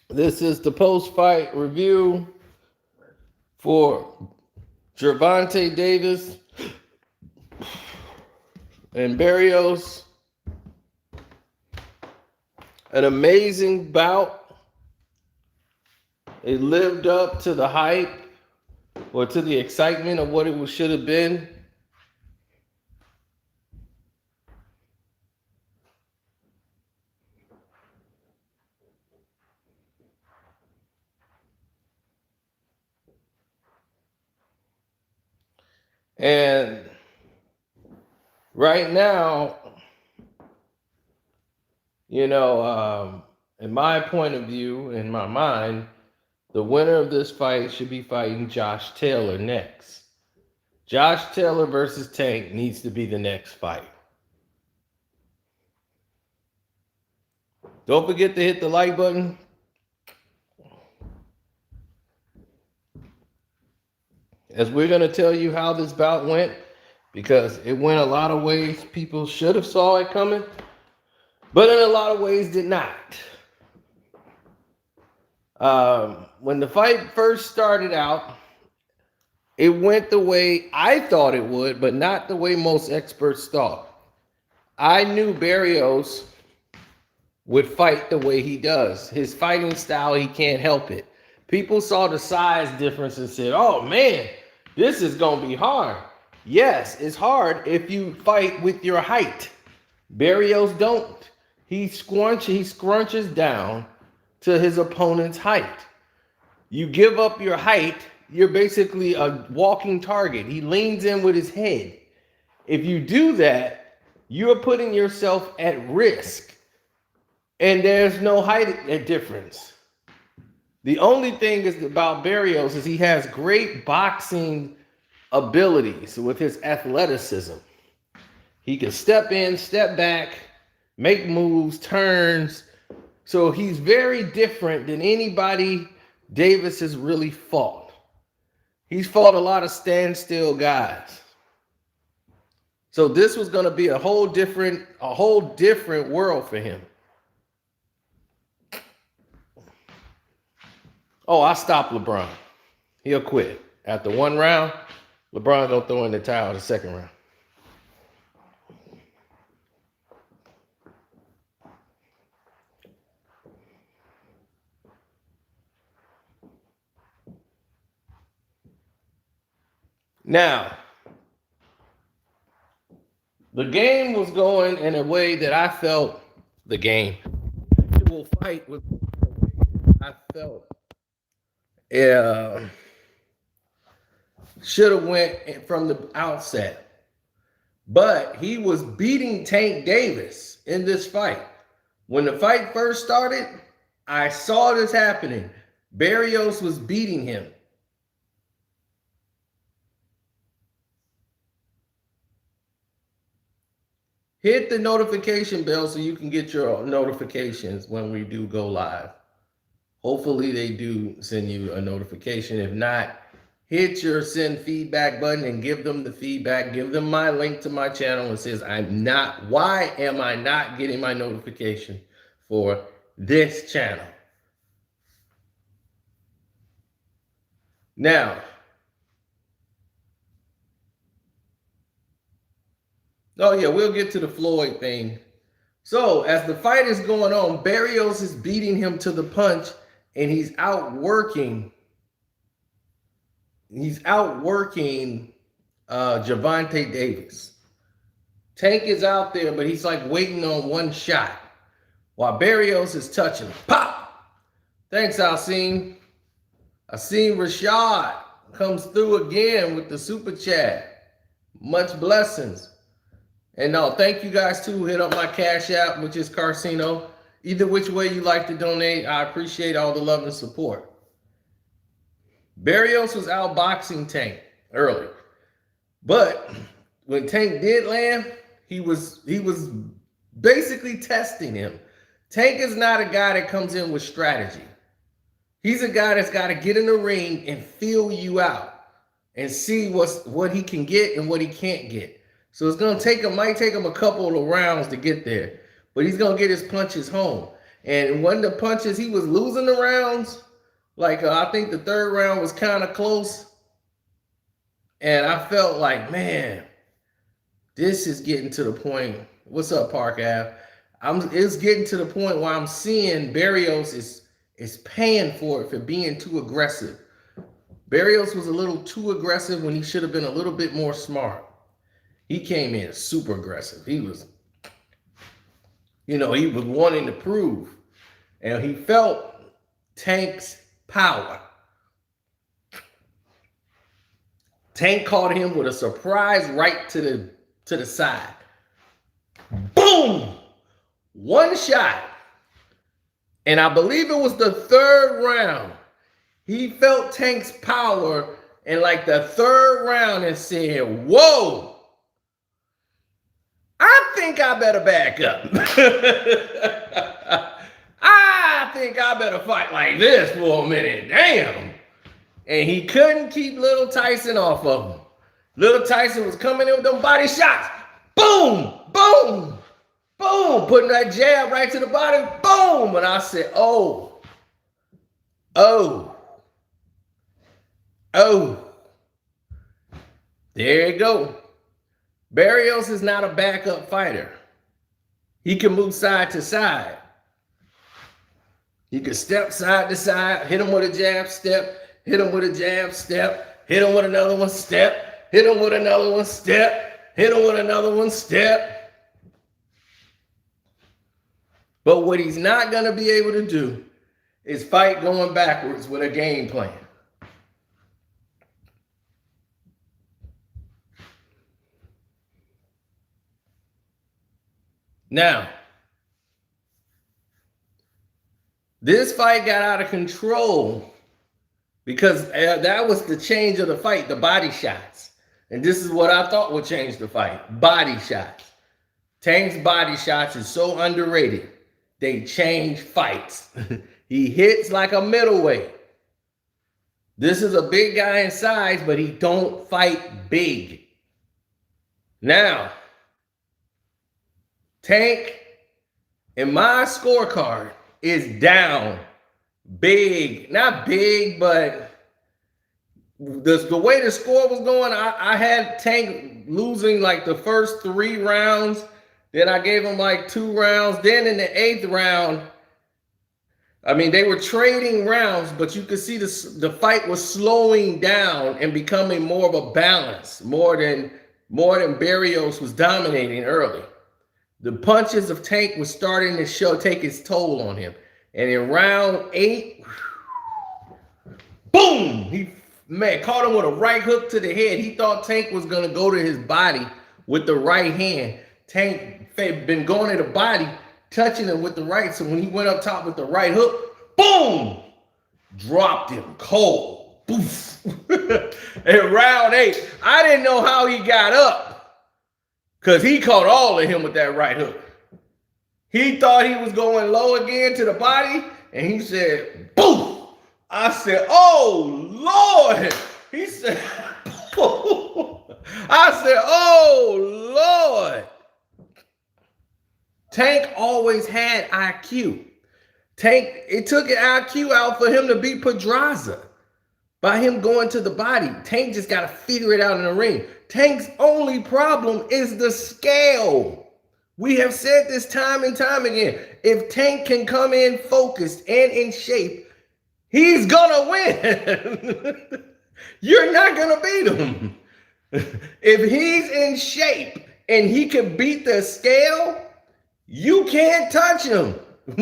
This is the post-fight review for Gervonta Davis and Barrios. An amazing bout. It lived up to the hype or to the excitement of what it should have been. And right now, in my point of view, in my mind, the winner of this fight should be fighting Josh Taylor next. Josh Taylor versus Tank needs to be the next fight. Don't forget to hit the like button. As we're going to tell you how this bout went, because it went a lot of ways people should have saw it coming, but in a lot of ways did not. When the fight first started out, it went the way I thought it would, but not the way most experts thought. I knew Barrios would fight the way he does. His fighting style, he can't help it. People saw the size difference and said, oh man, this is going to be hard. Yes, it's hard if you fight with your height. Barrios don't. He scrunches down to his opponent's height. You give up your height, you're basically a walking target. He leans in with his head. If you do that, you're putting yourself at risk. And there's no height difference. The only thing is about Barrios is he has great boxing abilities with his athleticism. He can step in, step back, make moves, turns. So he's very different than anybody Davis has really fought. He's fought a lot of standstill guys. So this was going to be a whole different world for him. Oh, I stopped LeBron. He'll quit. After one round, LeBron don't throw in the towel the second round. Now, the game was going in a way that I felt the game. The actual fight was going in a way I felt should have went from the outset. But he was beating Tank Davis in this fight. When the fight first started, I saw this happening. Barrios was beating him. Hit the notification bell so you can get your notifications when we do go live. Hopefully they do send you a notification. If not, hit your send feedback button and give them the feedback. Give them my link to my channel and says, why am I not getting my notification for this channel? Now, oh yeah, we'll get to the Floyd thing. So as the fight is going on, Barrios is beating him to the punch and he's outworking Gervonta Davis. Tank is out there, but he's like waiting on one shot while Barrios is touching him. Pop! Thanks, Alcine. Alcine Rashad comes through again with the super chat. Much blessings. And no, thank you guys too. Hit up my Cash App, which is Carcino. Either which way you like to donate, I appreciate all the love and support. Barrios was outboxing Tank early. But when Tank did land, he was basically testing him. Tank is not a guy that comes in with strategy. He's a guy that's got to get in the ring and feel you out and see what he can get and what he can't get. So it's gonna might take him a couple of rounds to get there, but he's gonna get his punches home. And when the punches, he was losing the rounds. Like I think the third round was kind of close, and I felt like, man, this is getting to the point. What's up, Park Ave? It's getting to the point where I'm seeing Barrios is paying for it for being too aggressive. Barrios was a little too aggressive when he should have been a little bit more smart. He came in super aggressive. He was wanting to prove. And he felt Tank's power. Tank caught him with a surprise right to the side. Boom! One shot. And I believe it was the third round. He felt Tank's power in like the third round and said, whoa, I think I better back up. I think I better fight like this for a minute. Damn. And he couldn't keep little Tyson off of him. Little Tyson was coming in with them body shots. Boom, boom, boom. Putting that jab right to the body. Boom. And I said, oh. There you go. Barrios is not a backup fighter. He can move side to side. He can step side to side, hit him with a jab step, hit him with a jab step, hit him with another one step, hit him with another one step, hit him with another one step. But what he's not going to be able to do is fight going backwards with a game plan. Now, this fight got out of control because that was the change of the fight, the body shots. And this is what I thought would change the fight, body shots. Tank's body shots is so underrated. They change fights. He hits like a middleweight. This is a big guy in size, but he don't fight big. Now, Tank, in my scorecard, is down big. Not big, but the way the score was going, I had Tank losing like the first 3 rounds. Then I gave him like 2 rounds. Then in the 8th round, I mean, they were trading rounds, but you could see the fight was slowing down and becoming more of a balance, more than Barrios was dominating early. The punches of Tank was starting to take its toll on him. And in round 8, boom! He caught him with a right hook to the head. He thought Tank was going to go to his body with the right hand. Tank been going to the body, touching him with the right. So when he went up top with the right hook, boom! Dropped him cold. Boof. In round 8, I didn't know how he got up. Because he caught all of him with that right hook. He thought he was going low again to the body, and he said, boom! I said, oh, Lord! He said, boom! I said, oh, Lord! Tank always had IQ. Tank, it took an IQ out for him to beat Pedraza. By him going to the body. Tank just got to figure it out in the ring. Tank's only problem is the scale. We have said this time and time again. If Tank can come in focused and in shape, he's gonna win. You're not gonna beat him. If he's in shape and he can beat the scale, you can't touch him.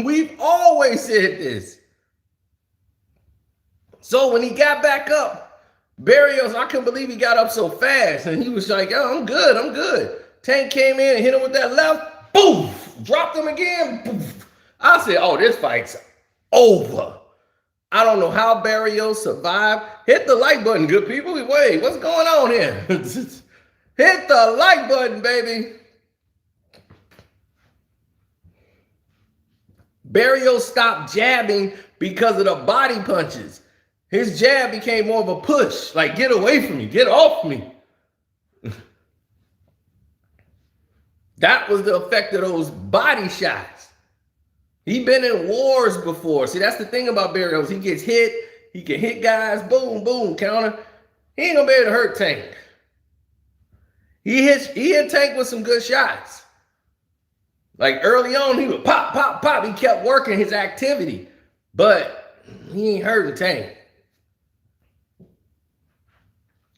We've always said this. So when he got back up, Barrios, I couldn't believe he got up so fast. And he was like, oh, I'm good. Tank came in and hit him with that left. Boom! Dropped him again. Poof. I said, oh, this fight's over. I don't know how Barrios survived. Hit the like button, good people. Wait, what's going on here? Hit the like button, baby. Barrios stopped jabbing because of the body punches. His jab became more of a push, like get away from me, get off me. That was the effect of those body shots. He been in wars before. See, that's the thing about Barrios. He gets hit. He can hit guys. Boom, boom, counter. He ain't gonna be able to hurt Tank. He hit Tank with some good shots. Like early on, he would pop, pop, pop. He kept working his activity, but he ain't hurting Tank.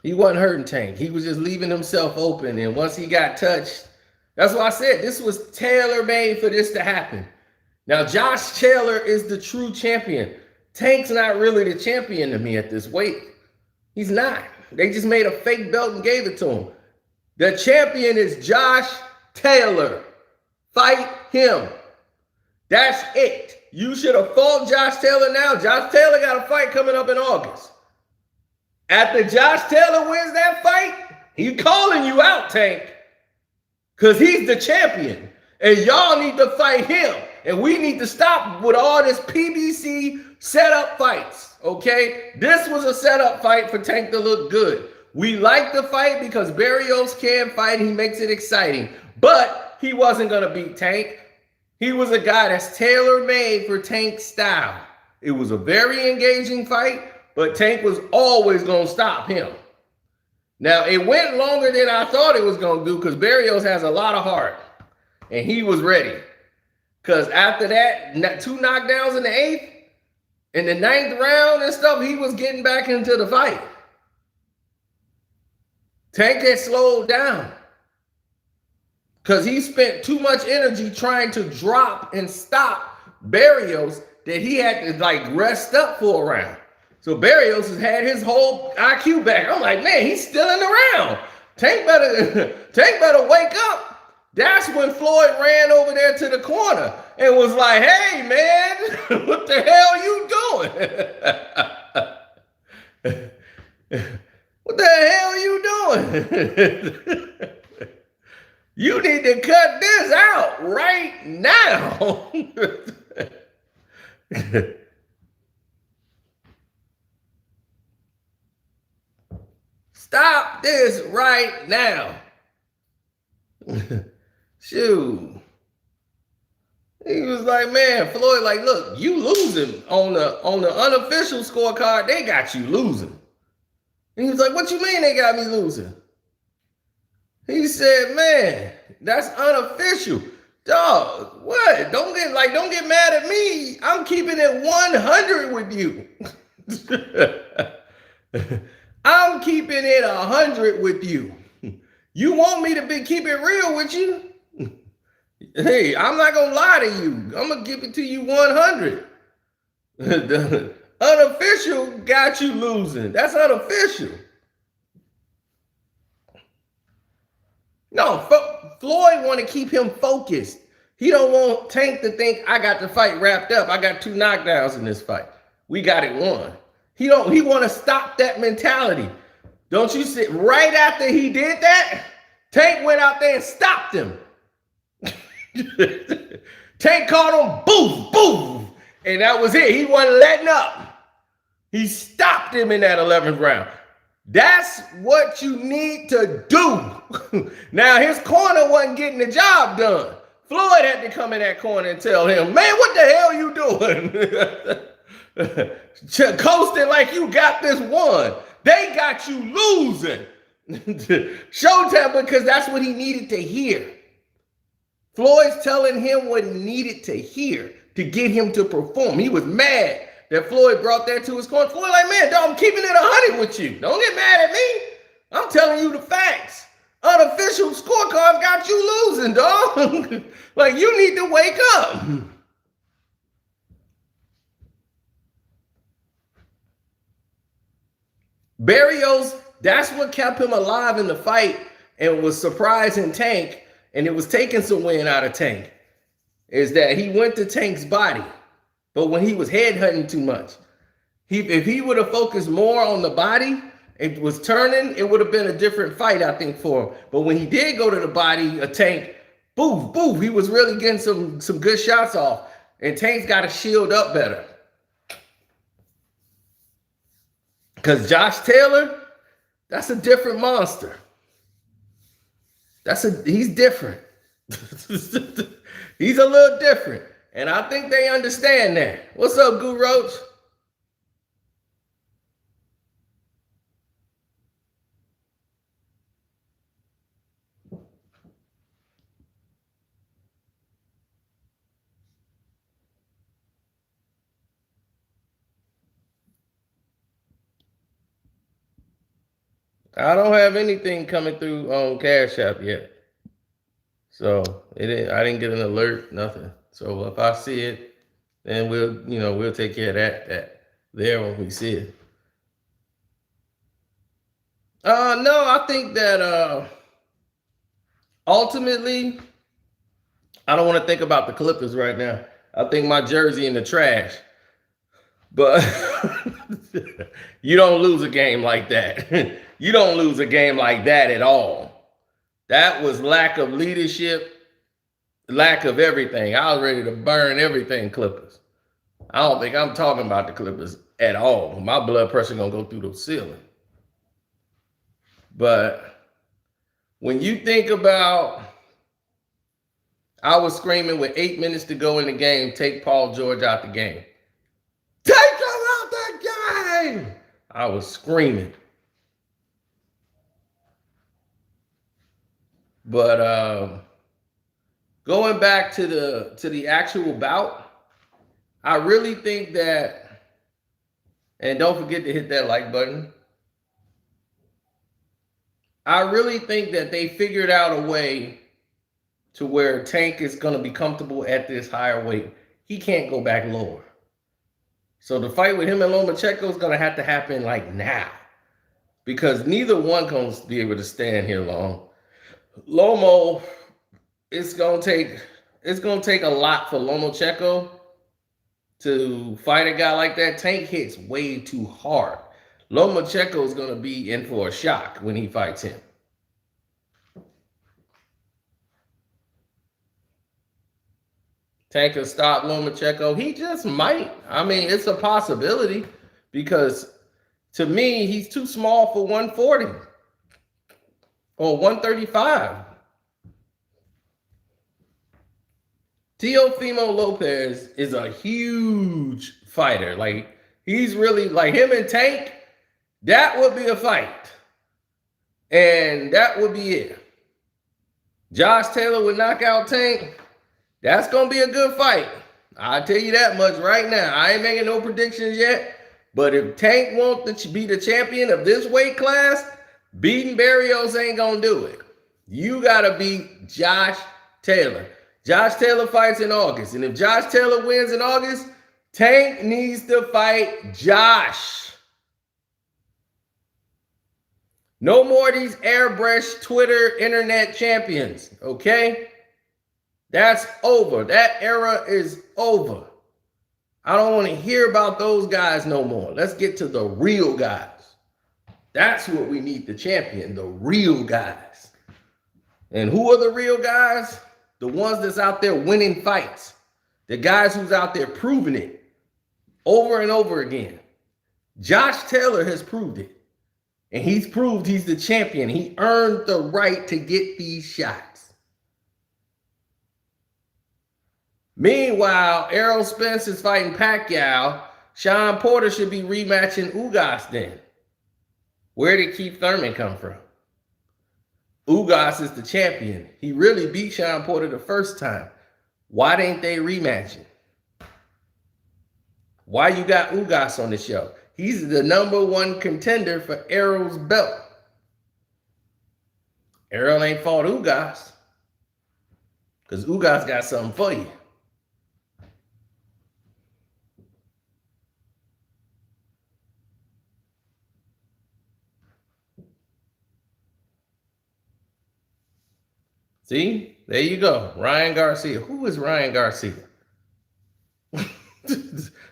He wasn't hurting Tank. He was just leaving himself open. And once he got touched, that's why I said this was tailor-made for this to happen. Now, Josh Taylor is the true champion. Tank's not really the champion to me at this weight. He's not. They just made a fake belt and gave it to him. The champion is Josh Taylor. Fight him. That's it. You should have fought Josh Taylor now. Josh Taylor got a fight coming up in August. After Josh Taylor wins that fight, he's calling you out, Tank. Because he's the champion. And y'all need to fight him. And we need to stop with all this PBC setup fights, okay? This was a setup fight for Tank to look good. We like the fight because Barrios can fight. He makes it exciting. But he wasn't going to beat Tank. He was a guy that's tailor-made for Tank's style. It was a very engaging fight, but Tank was always going to stop him. Now, it went longer than I thought it was going to do because Barrios has a lot of heart, and he was ready. Because after that, 2 knockdowns in the 8th, in the 9th round and stuff, he was getting back into the fight. Tank had slowed down because he spent too much energy trying to drop and stop Barrios that he had to like rest up for a round. So Barrios has had his whole IQ back. I'm like, man, he's still in the round. Tank better wake up. That's when Floyd ran over there to the corner and was like, hey, man, what the hell you doing? What the hell you doing? You need to cut this out right now. Stop this right now. Shoot. He was like, man, Floyd, like, look, you losing on the unofficial scorecard. They got you losing. And he was like, what you mean they got me losing? He said, man, that's unofficial. Dog, what? Don't get mad at me. I'm keeping it 100 with you. I'm keeping it 100 with you. You want me to keep it real with you? Hey, I'm not gonna lie to you. I'm gonna give it to you 100. The unofficial got you losing. That's unofficial. No, Floyd want to keep him focused. He don't want Tank to think I got the fight wrapped up. I got 2 knockdowns in this fight. We got it won. He want to stop that mentality. Don't you see? Right after he did that, Tank went out there and stopped him. Tank caught him, boom, boom. And that was it. He wasn't letting up. He stopped him in that 11th round. That's what you need to do. Now, his corner wasn't getting the job done. Floyd had to come in that corner and tell him, man, what the hell you doing? Coasting like you got this one. They got you losing. Showtime, because that's what he needed to hear. Floyd's telling him what he needed to hear to get him to perform. He was mad that Floyd brought that to his corner. Floyd like, man, dog, I'm keeping it 100 with you. Don't get mad at me. I'm telling you the facts. Unofficial scorecards got you losing, dog. Like, you need to wake up. Barrios, that's what kept him alive in the fight and was surprising Tank, and it was taking some wind out of Tank, is that he went to Tank's body. But when he was headhunting too much, if he would have focused more on the body, it was turning, it would have been a different fight, I think, for him. But when he did go to the body of Tank, boof, boof, he was really getting some good shots off. And Tank's got to shield up better. Because Josh Taylor, that's a different monster. He's different. He's a little different. And I think they understand that. What's up, Guru Roach? I don't have anything coming through on Cash App yet. So I didn't get an alert, nothing. So if I see it, then we'll take care of that there when we see it. No, I think that ultimately I don't want to think about the Clippers right now. I think my jersey in the trash. But you don't lose a game like that. You don't lose a game like that at all. That was lack of leadership, lack of everything. I was ready to burn everything Clippers. I don't think I'm talking about the Clippers at all. My blood pressure gonna go through the ceiling. But when you think about, I was screaming with 8 minutes to go in the game, take Paul George out the game. Take him out the game! I was screaming. But going back to the actual bout, I really think that, and don't forget to hit that like button. I really think that they figured out a way to where Tank is going to be comfortable at this higher weight. He can't go back lower. So the fight with him and Lomachenko is going to have to happen like now, because neither one going to be able to stand here long. Lomo, it's going to take a lot for Lomachenko to fight a guy like that. Tank hits way too hard. Lomachenko is going to be in for a shock when he fights him. Tank can stop Lomachenko. He just might. I mean, it's a possibility, because to me, he's too small for 140 or 135. Teofimo Lopez is a huge fighter. Like, he's really, like, him and Tank, that would be a fight. And that would be it. Josh Taylor would knock out Tank. That's going to be a good fight. I'll tell you that much right now. I ain't making no predictions yet. But if Tank wants to be the champion of this weight class, beating Barrios ain't going to do it. You got to beat Josh Taylor. Josh Taylor fights in August. And if Josh Taylor wins in August, Tank needs to fight Josh. No more of these airbrushed Twitter internet champions, okay? That's over. That era is over. I don't want to hear about those guys no more. Let's get to the real guys. That's what we need the champion, the real guys. And who are the real guys? The ones that's out there winning fights. The guys who's out there proving it over and over again. Josh Taylor has proved it. And he's proved he's the champion. He earned the right to get these shots. Meanwhile, Errol Spence is fighting Pacquiao. Sean Porter should be rematching Ugas then. Where did Keith Thurman come from? Ugas is the champion. He really beat Sean Porter the first time. Why didn't they rematch him? Why you got Ugas on the show? He's the #1 contender for Errol's belt. Errol ain't fought Ugas, because Ugas got something for you. See? There you go. Ryan Garcia. Who is Ryan Garcia?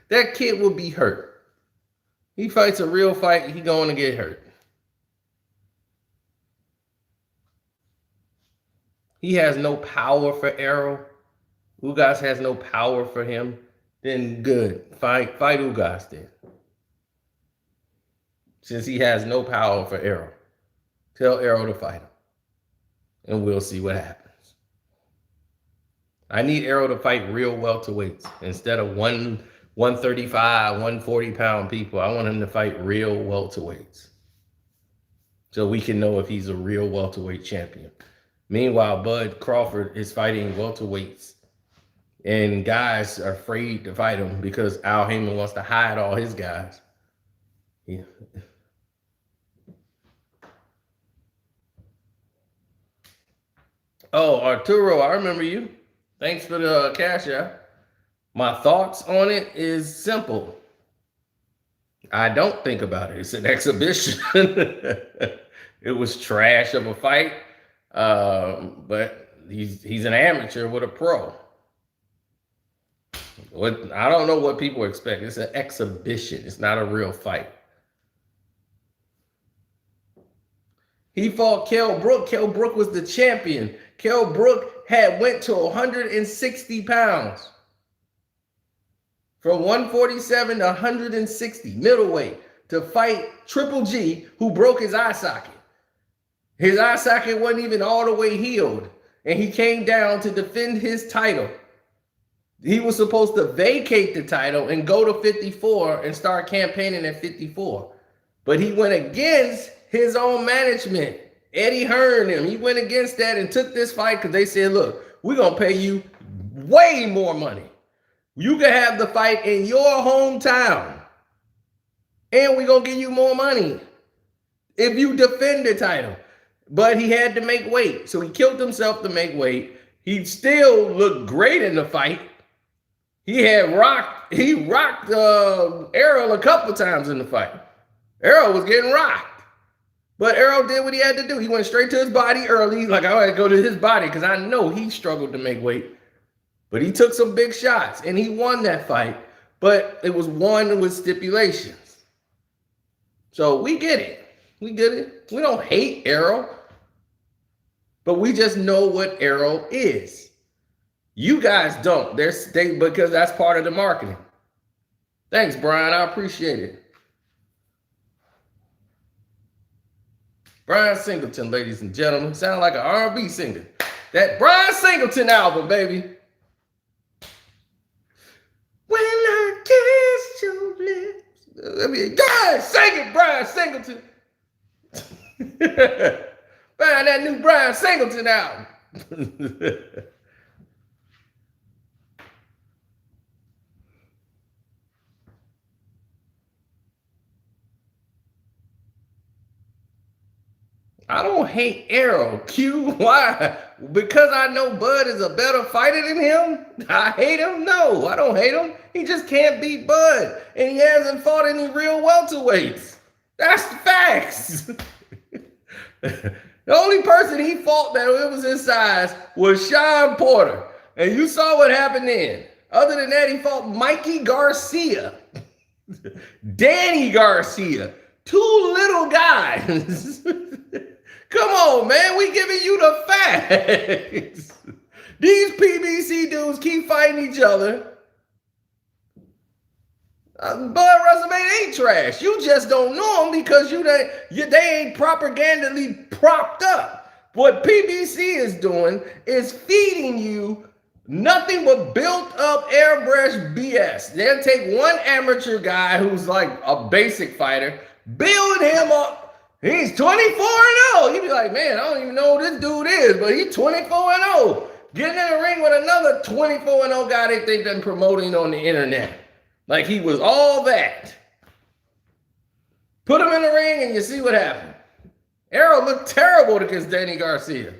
That kid will be hurt. He fights a real fight, he going to get hurt. He has no power for Errol. Ugas has no power for him. Then good. Fight Ugas then. Since he has no power for Errol. Tell Errol to fight him. And we'll see what happens. I need Errol to fight real welterweights instead of 135, 140-pound people. I want him to fight real welterweights so we can know if he's a real welterweight champion. Meanwhile, Bud Crawford is fighting welterweights, and guys are afraid to fight him because Al Heyman wants to hide all his guys. Yeah. Oh, Arturo, I remember you. Thanks for the cash out. My thoughts on it is simple. I don't think about it. It's an exhibition. It was trash of a fight, but he's an amateur with a pro. I don't know what people expect. It's an exhibition. It's not a real fight. He fought Kell Brook. Kell Brook was the champion. Kell Brook went to 160 pounds. From 147 to 160, middleweight, to fight Triple G, who broke his eye socket. His eye socket wasn't even all the way healed, and he came down to defend his title. He was supposed to vacate the title and go to 54 and start campaigning at 54. But he went against his own management. Eddie Hearn him. He went against that and took this fight because they said, look, we're going to pay you way more money. You can have the fight in your hometown, and we're going to give you more money if you defend the title. But he had to make weight, so he killed himself to make weight. He still looked great in the fight. He rocked Errol a couple times in the fight. Errol was getting rocked. But Errol did what he had to do. He went straight to his body early. Like, I had to go to his body because I know he struggled to make weight. But he took some big shots, and he won that fight. But it was won with stipulations. So we get it. We get it. We don't hate Errol. But we just know what Errol is. You guys don't. Because that's part of the marketing. Thanks, Brian. I appreciate it. Brian Singleton, ladies and gentlemen. Sound like an R&B singer. That Brian Singleton album, baby. When I kiss your lips. I mean, God, sing it, Brian Singleton. Find that new Brian Singleton album. I don't hate Errol. Q, why? Because I know Bud is a better fighter than him? I hate him? No, I don't hate him. He just can't beat Bud. And he hasn't fought any real welterweights. That's the facts. The only person he fought that it was his size was Sean Porter. And you saw what happened then. Other than that, he fought Mikey Garcia. Danny Garcia. Two little guys. Come on, man. We giving you the facts. These PBC dudes keep fighting each other. Bud resume ain't trash. You just don't know them because they ain't propagandally propped up. What PBC is doing is feeding you nothing but built up airbrush BS. They'll take one amateur guy who's like a basic fighter, build him up. He's 24-0. You'd be like, man, I don't even know who this dude is, but he's 24-0. Getting in the ring with another 24-0 guy they think they're promoting on the internet. Like he was all that. Put him in the ring and you see what happened. Errol looked terrible against Danny Garcia.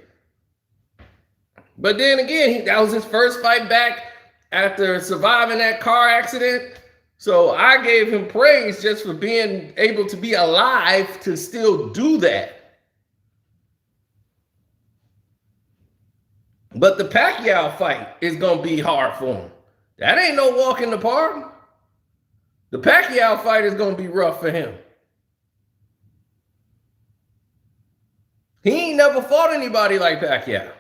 But then again, that was his first fight back after surviving that car accident. So I gave him praise just for being able to be alive to still do that. But the Pacquiao fight is going to be hard for him. That ain't no walk in the park. The Pacquiao fight is going to be rough for him. He ain't never fought anybody like Pacquiao.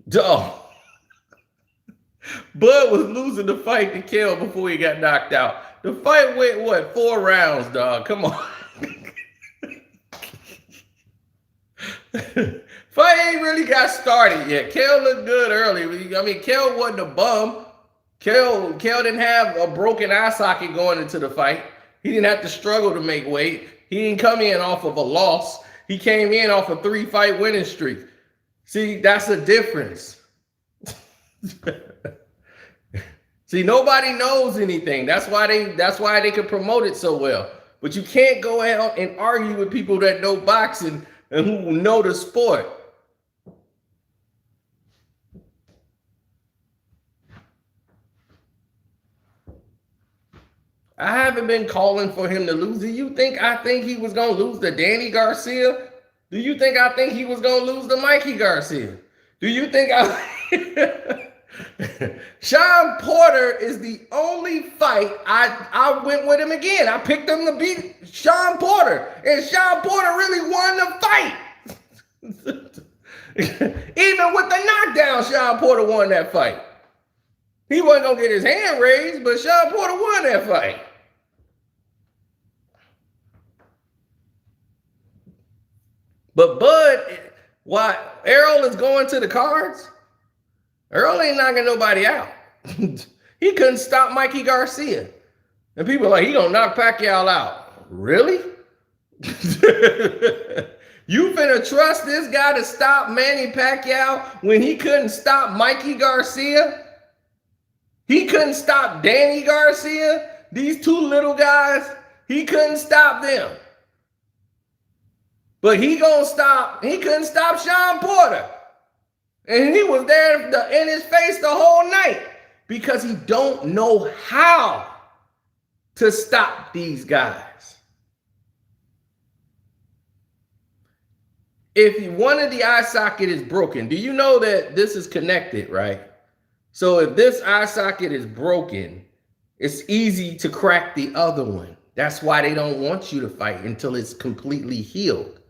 Duh. Bud was losing the fight to Kell before he got knocked out. The fight went, what, 4 rounds, dog? Come on. Fight really got started yet. Kel looked good early. I mean, Kel wasn't a bum. Kel didn't have a broken eye socket going into the fight. He didn't have to struggle to make weight. He didn't come in off of a loss. He came in off a 3-fight winning streak. See, that's the difference. See, nobody knows anything. That's why they can promote it so well. But you can't go out and argue with people that know boxing and who know the sport. I haven't been calling for him to lose. Do you think I think he was going to lose to Danny Garcia? Do you think I think he was going to lose to Mikey Garcia? Do you think Sean Porter is the only fight I went with him again. I picked him to beat Sean Porter, and Sean Porter really won the fight. Even with the knockdown, Sean Porter won that fight. He wasn't going to get his hand raised, but Sean Porter won that fight. But Bud, why Errol is going to the cards? Errol ain't knocking nobody out. He couldn't stop Mikey Garcia. And people are like, he gonna knock Pacquiao out. Really? You finna trust this guy to stop Manny Pacquiao when he couldn't stop Mikey Garcia? He couldn't stop Danny Garcia? These two little guys, he couldn't stop them. But he couldn't stop Sean Porter. And he was there in his face the whole night because he don't know how to stop these guys. If one of the eye socket is broken, do you know that this is connected, right? So if this eye socket is broken, it's easy to crack the other one. That's why they don't want you to fight until it's completely healed.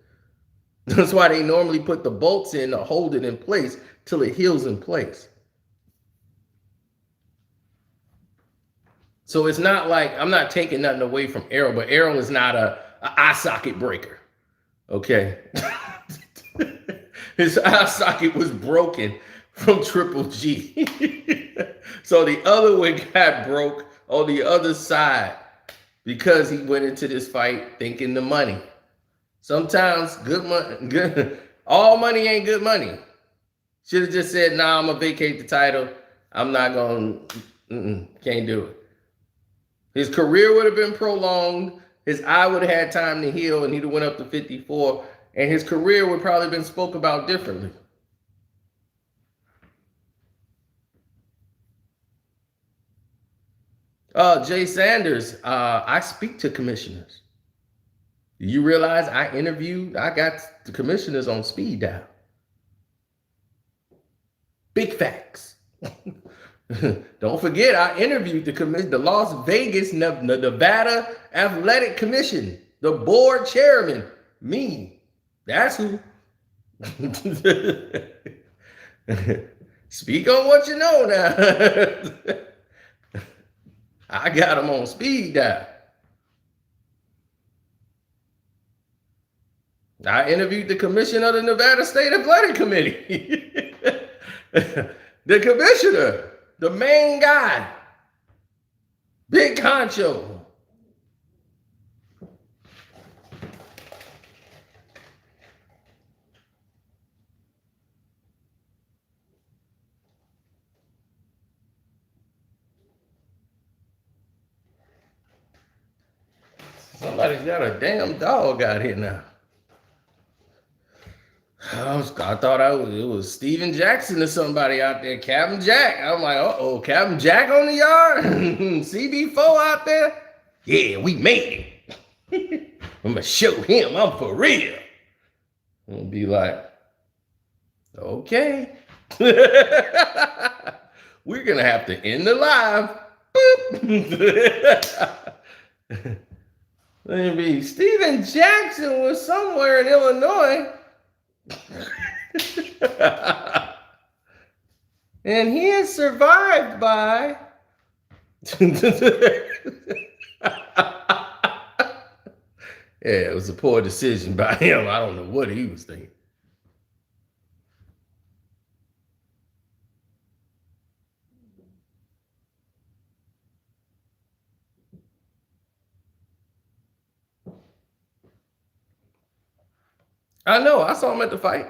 That's why they normally put the bolts in to hold it in place till it heals in place. So it's not like, I'm not taking nothing away from Errol, but Errol is not a eye socket breaker. Okay. His eye socket was broken from Triple G. So the other one got broke on the other side because he went into this fight thinking the money. Sometimes all money ain't good money. Should have just said, nah, I'm going to vacate the title. I'm not going to, can't do it. His career would have been prolonged. His eye would have had time to heal, and he'd have went up to 54, and his career would probably been spoke about differently. Jay Sanders, I speak to commissioners. Do you realize I got the commissioners on speed dial? Big facts. Don't forget, I interviewed the Las Vegas, Nevada Athletic Commission, the board chairman, me. That's who. Speak on what you know now. I got him on speed dial. I interviewed the commissioner of the Nevada State Athletic Committee. The commissioner, the main guy, big honcho. Somebody's got a damn dog out here now. I thought it was Steven Jackson or somebody out there, Captain Jack. I'm like, uh-oh, Captain Jack on the yard? CB4 out there? Yeah, we made it. I'm going to show him I'm for real. I'm going to be like, okay. We're going to have to end the live. Let me be. Steven Jackson was somewhere in Illinois. And he is survived by yeah, it was a poor decision by him. I don't know what he was thinking. I know. I saw him at the fight.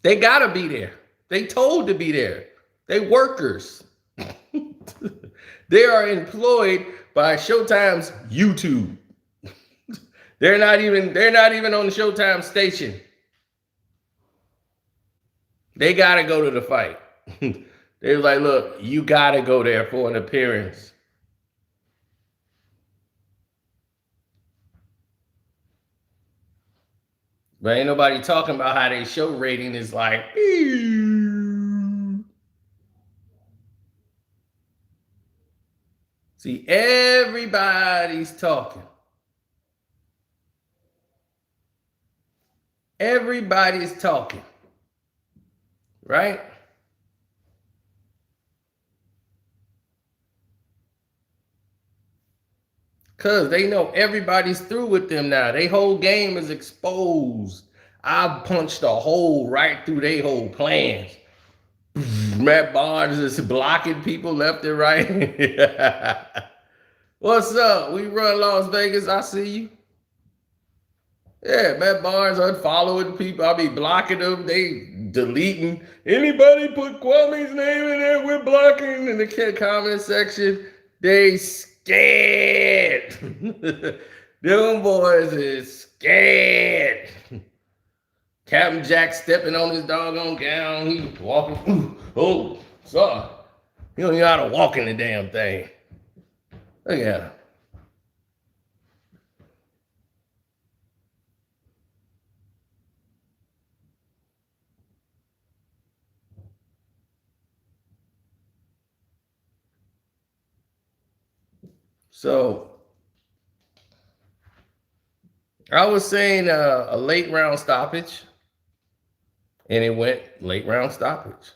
They gotta be there. They told to be there. They workers. They are employed by Showtime's YouTube. They're not even on the Showtime station. They gotta go to the fight. They was like, look, you gotta go there for an appearance. But ain't nobody talking about how they show rating is like. See, everybody's talking. Everybody's talking. Right? Because they know everybody's through with them now. Their whole game is exposed. I punched a hole right through their whole plans. Matt Barnes is blocking people left and right. What's up? We run Las Vegas. I see you. Yeah, Matt Barnes unfollowing people. I be blocking them. They deleting. Anybody put Kwame's name in there? We're blocking in the comment section. They scared. Them boys is scared. Captain Jack stepping on his doggone gown. He walking. Oh, sorry. He don't even know how to walk in the damn thing. Look at him. So I was saying a late round stoppage, and it went late round stoppage.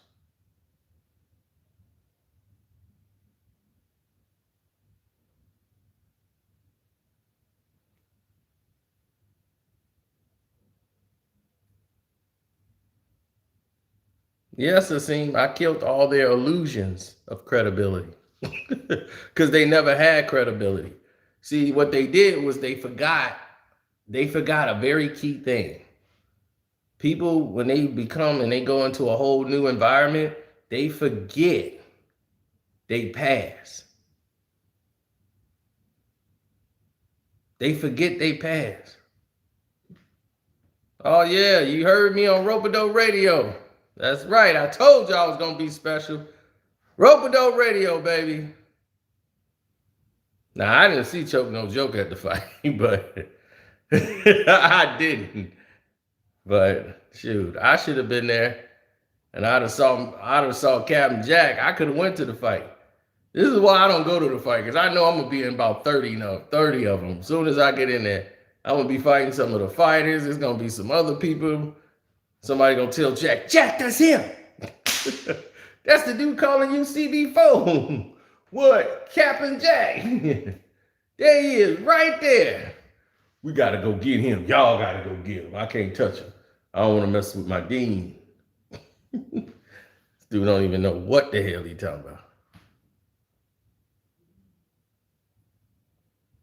Yes, Asim, I killed all their illusions of credibility because they never had credibility. See, what they did was they forgot a very key thing. People, when they become and they go into a whole new environment, they forget they pass. They forget they pass. Oh yeah, you heard me on Rope-A-Dope Radio. That's right. I told y'all I was gonna be special. Rope-A-Dope Radio, baby. Now I didn't see Choke No Joke at the fight, but I didn't. But shoot, I should have been there, and I'd have saw Captain Jack. I could have went to the fight. This is why I don't go to the fight, because I know I'm gonna be in about 30 of them. As soon as I get in there, I'm gonna be fighting some of the fighters. There's gonna be some other people. Somebody gonna tell Jack, that's him. That's the dude calling you CB4. What? Captain Jack. There he is, right there. We gotta go get him. Y'all gotta go get him. I can't touch him. I don't want to mess with my dean. This dude don't even know what the hell he talking about.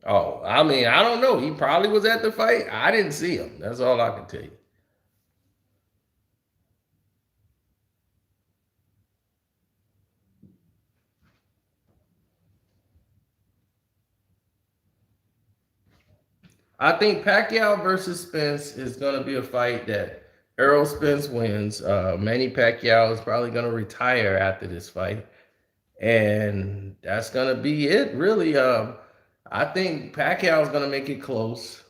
Oh, I mean, I don't know. He probably was at the fight. I didn't see him. That's all I can tell you. I think Pacquiao versus Spence is going to be a fight that Errol Spence wins. Manny Pacquiao is probably going to retire after this fight. And that's going to be it, really. I think Pacquiao is going to make it close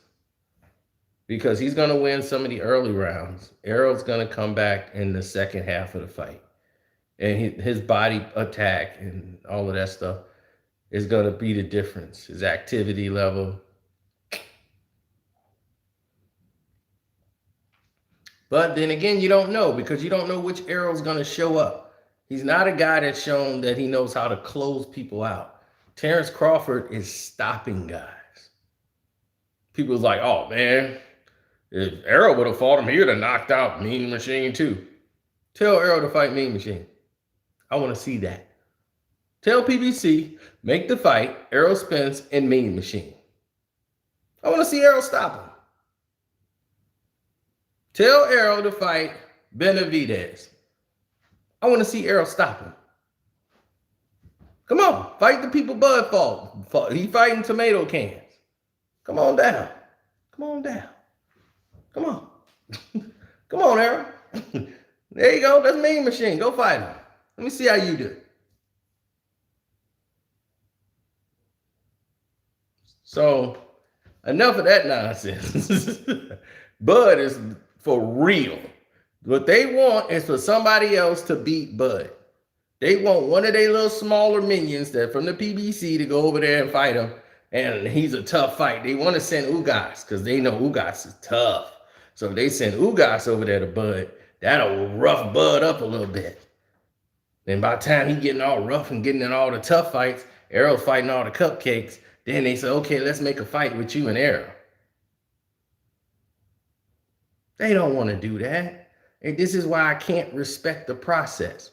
because he's going to win some of the early rounds. Errol's going to come back in the second half of the fight. And his body attack and all of that stuff is going to be the difference. His activity level. But then again, you don't know because you don't know which Errol's going to show up. He's not a guy that's shown that he knows how to close people out. Terence Crawford is stopping guys. People's like, oh, man, if Errol would have fought him, he would have knocked out Mean Machine too. Tell Errol to fight Mean Machine. I want to see that. Tell PBC, make the fight Errol Spence and Mean Machine. I want to see Errol stop him. Tell Errol to fight Benavidez. I want to see Errol stop him. Come on, fight the people Bud fought. He fighting tomato cans. Come on down. Come on down. Come on. Come on, Errol. There you go. That's Mean Machine. Go fight him. Let me see how you do. So, enough of that nonsense. Bud is for real. What they want is for somebody else to beat Bud. They want one of their little smaller minions that from the PBC to go over there and fight him. And he's a tough fight. They want to send Ugas because they know Ugas is tough. So if they send Ugas over there to Bud, that'll rough Bud up a little bit. Then by the time he getting all rough and getting in all the tough fights, Errol's fighting all the cupcakes. Then they say, okay, let's make a fight with you and Errol. They don't want to do that. And this is why I can't respect the process.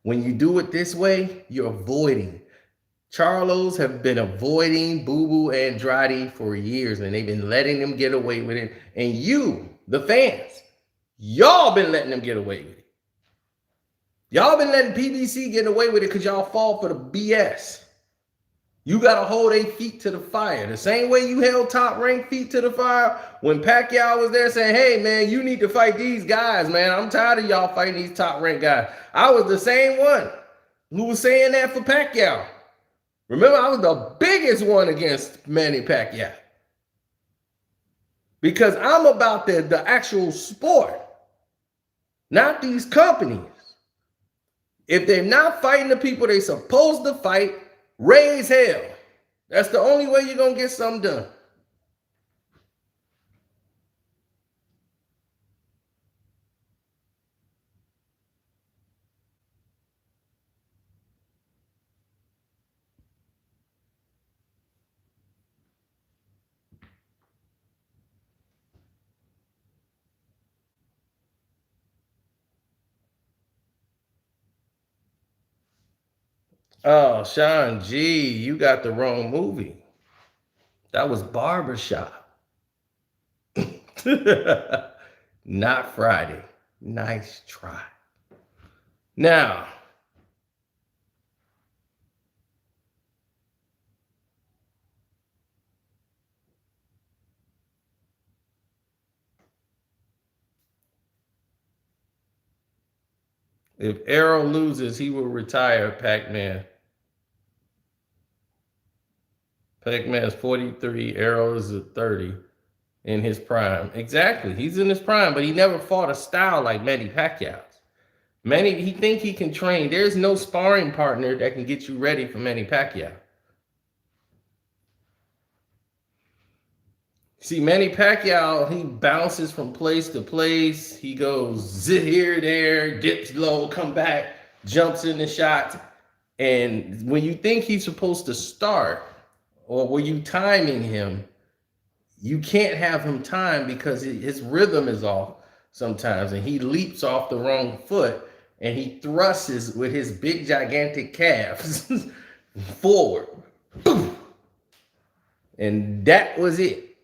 When you do it this way, you're avoiding. Charlos have been avoiding Boo Boo Andrade for years, and they've been letting them get away with it. And you, the fans, y'all been letting them get away with it. Y'all been letting PBC get away with it because y'all fall for the BS. You got to hold 8 feet to the fire. The same way you held top-ranked feet to the fire when Pacquiao was there saying, hey, man, you need to fight these guys, man. I'm tired of y'all fighting these top-ranked guys. I was the same one who was saying that for Pacquiao. Remember, I was the biggest one against Manny Pacquiao. Because I'm about the actual sport, not these companies. If they're not fighting the people they're supposed to fight, raise hell. That's the only way you're going to get something done. Oh, Sean G, you got the wrong movie. That was Barbershop. Not Friday. Nice try. Now, if Errol loses, he will retire Pac-Man. Pac-Man is 43. Errol is 30 in his prime. Exactly. He's in his prime, but he never fought a style like Manny Pacquiao. Manny, he think he can train. There's no sparring partner that can get you ready for Manny Pacquiao. See, Manny Pacquiao, he bounces from place to place. He goes here, there, dips low, come back, jumps in the shot. And when you think he's supposed to start, or were you timing him, you can't have him time because his rhythm is off sometimes. And he leaps off the wrong foot and he thrusts with his big, gigantic calves forward. Boom. And that was it.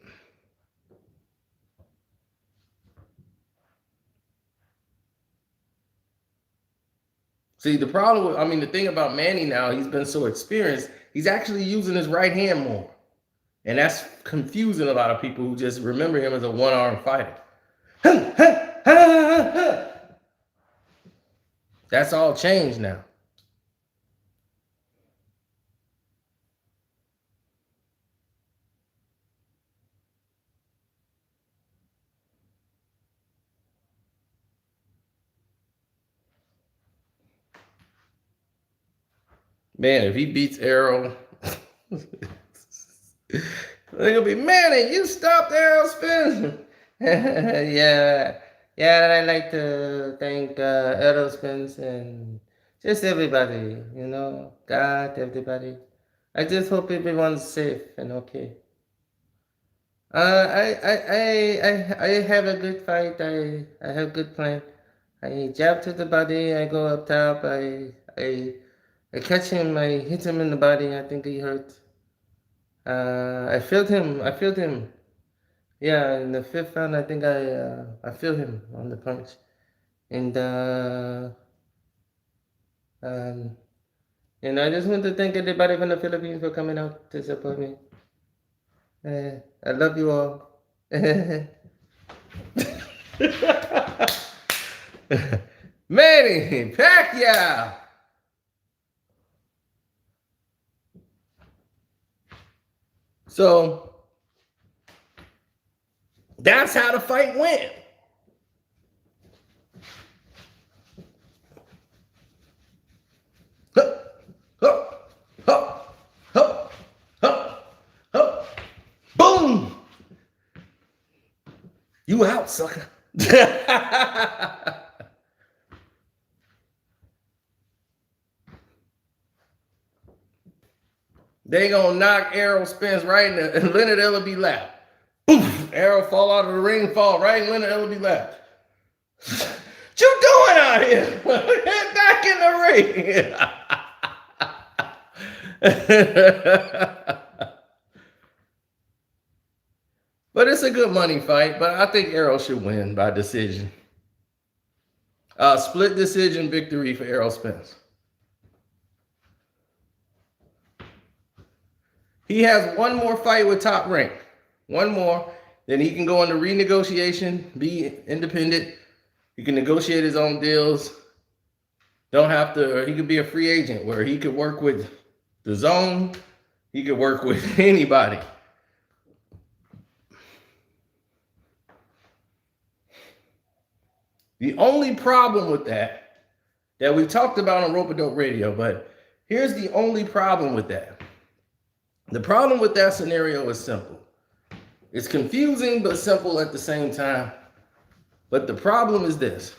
See, the problem with, the thing about Manny now, he's been so experienced, he's actually using his right hand more. And that's confusing a lot of people who just remember him as a one-arm fighter. That's all changed now. Man, if he beats Errol, they're gonna be, Manny, you stopped Errol Spence. Yeah, I'd like to thank Errol Spence and just everybody, God, everybody. I just hope everyone's safe and okay. I have a good fight. I have a good plan. I jab to the body. I go up top. I catch him. I hit him in the body. I think he hurt. I felt him. Yeah, in the fifth round, I think I feel him on the punch, and um, and I just want to thank everybody from the Philippines for coming out to support me. I love you all. Manny Pacquiao. So that's how the fight went. Hup, hup, hup, hup, hup, hup. Boom! You out, sucker. They gonna knock Errol Spence right in the Leonard Ellaby lap. Poof! Errol fall out of the ring, fall right in Leonard Ellaby lap. What you doing out here? Get back in the ring. But it's a good money fight. But I think Errol should win by decision. Split decision victory for Errol Spence. He has one more fight with Top Rank. One more. Then he can go into renegotiation, be independent. He can negotiate his own deals. Don't have to, he could be a free agent where he could work with the zone. He could work with anybody. The only problem with that we talked about on Rope-A-Dope Radio, but here's the only problem with that. The problem with that scenario is simple. It's confusing, but simple at the same time. But the problem is this.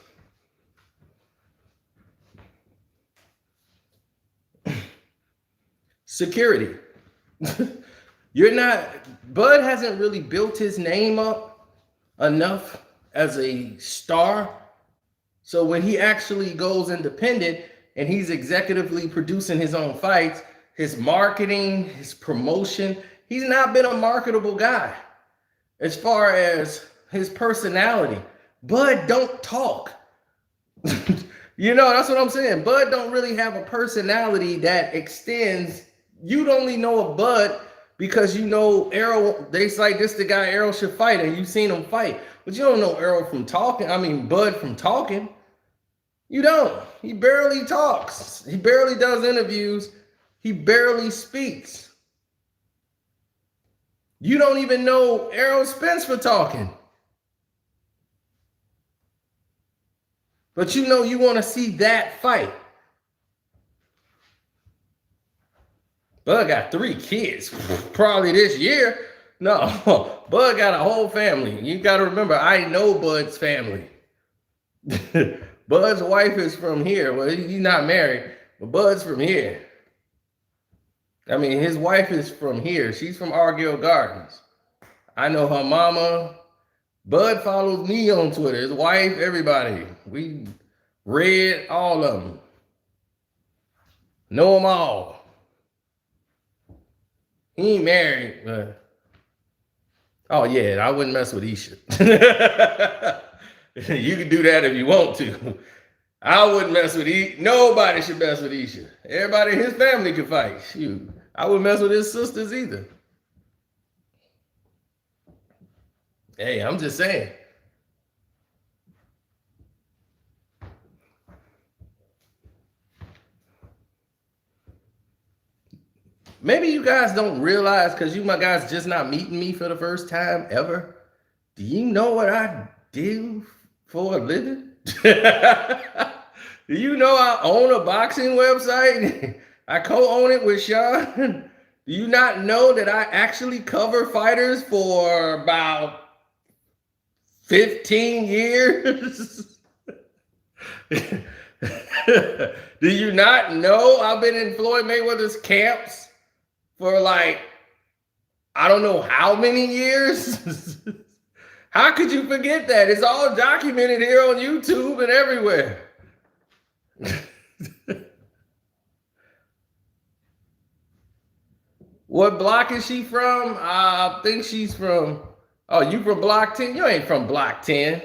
Security. Bud hasn't really built his name up enough as a star. So when he actually goes independent and he's executively producing his own fights, his marketing, his promotion, he's not been a marketable guy. As far as his personality, Bud don't talk. That's what I'm saying. Bud don't really have a personality that extends. You'd only know a Bud because you know Errol. They say this the guy Errol should fight, and you've seen him fight. But you don't know Errol from talking. Bud from talking. You don't. He barely talks. He barely does interviews. He barely speaks. You don't even know Errol Spence for talking. But you want to see that fight. Bud got 3 kids, probably this year. No, Bud got a whole family. You got to remember, I know Bud's family. Bud's wife is from here. Well, he's not married, but Bud's from here. His wife is from here. She's from Argyle Gardens. I know her mama. Bud follows me on Twitter. His wife, everybody. We read all of them. Know them all. He ain't married, but oh yeah, I wouldn't mess with Isha. You can do that if you want to. I wouldn't mess with Isha. Nobody should mess with Isha. Everybody in his family can fight. Shoot. I wouldn't mess with his sisters either. Hey, I'm just saying. Maybe you guys don't realize, because you my guys just not meeting me for the first time ever. Do you know what I do for a living? Do you know I own a boxing website? I co-own it with Sean. Do you not know that I actually cover fighters for about 15 years? Do you not know I've been in Floyd Mayweather's camps for I don't know how many years? How could you forget that? It's all documented here on YouTube and everywhere. What block is she from? I think she's from Oh, you from Block 10? You ain't from Block 10.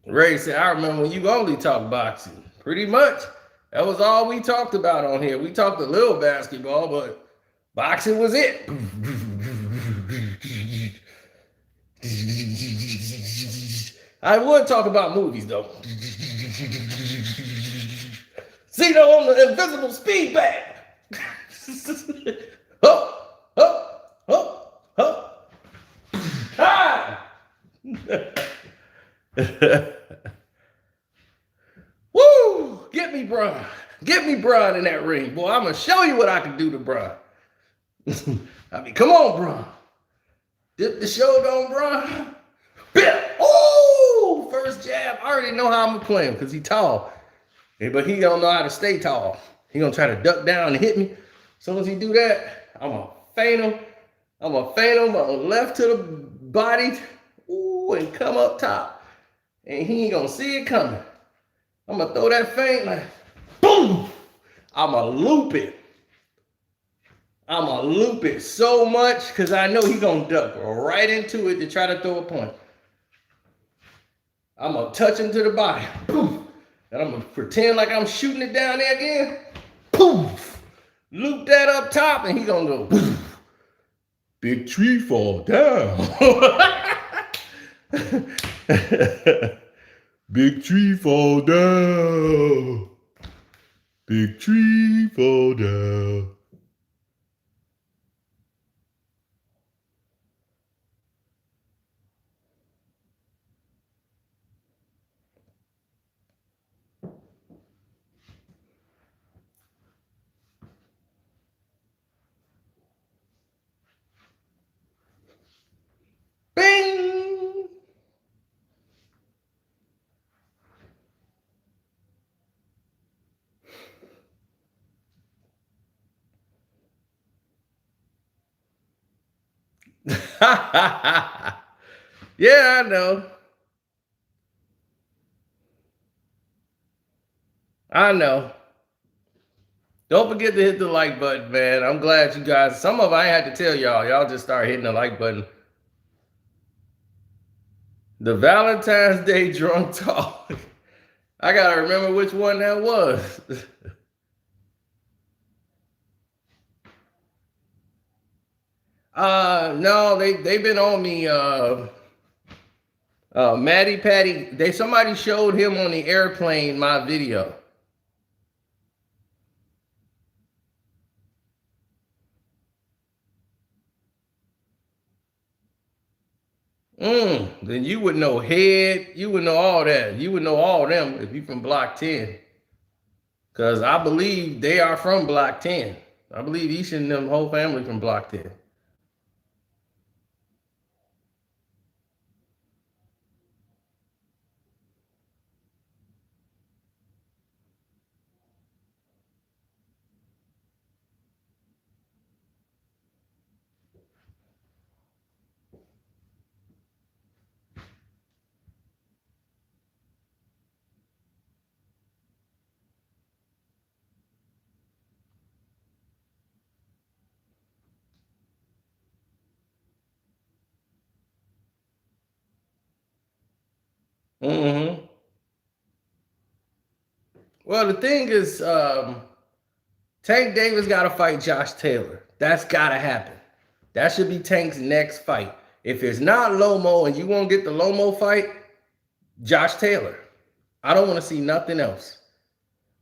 Ray said, I remember when you only talked boxing. Pretty much. That was all we talked about on here. We talked a little basketball, but boxing was it. I would talk about movies, though. Zeno on the invisible speed bag. Oh, oh, oh, oh. Ah! Woo! Get me Bron. Get me Bron in that ring. Boy, I'm going to show you what I can do to Bron. I mean, come on, Bron. Dip the shoulder on Bron. Oh! First jab. I already know how I'm going to play him because he's tall. But he don't know how to stay tall. He going to try to duck down and hit me. As soon as he do that, I'm going to feint him. I'm going to feint him left to the body. Ooh, and come up top. And he ain't going to see it coming. I'm going to throw that feint like, boom. I'm going to loop it. I'm going to loop it so much because I know he's going to duck right into it to try to throw a punch. I'm going to touch him to the body. Boom. And I'm going to pretend like I'm shooting it down there again. Poof. Loop that up top and he's going to go, poof. Big tree fall down. Big tree fall down. Big tree fall down. Bing! Yeah, I know. I know. Don't forget to hit the like button, man. I'm glad you guys, some of I had to tell y'all. Y'all just start hitting the like button. The Valentine's Day drunk talk. I gotta remember which one that was. No, they've been on me. Matty Patty. Somebody showed him on the airplane my video. Then you would know Head. You would know all that. You would know all them if you from Block 10. Because I believe they are from Block 10. I believe each and them whole family from Block 10. Mm-hmm. Well, the thing is, Tank Davis got to fight Josh Taylor. That's got to happen. That should be Tank's next fight. If it's not Lomo and you won't get the Lomo fight, Josh Taylor. I don't want to see nothing else.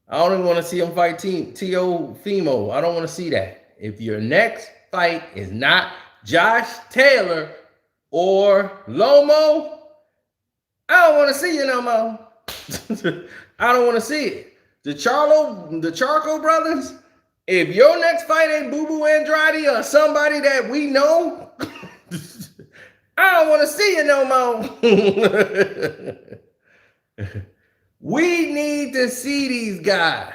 I don't even want to see him fight T.O. Fimo. I don't want to see that. If your next fight is not Josh Taylor or Lomo, I don't want to see you no more. I don't want to see it. The Charco brothers, if your next fight ain't Boo Boo Andrade or somebody that we know, I don't want to see you no more. We need to see these guys.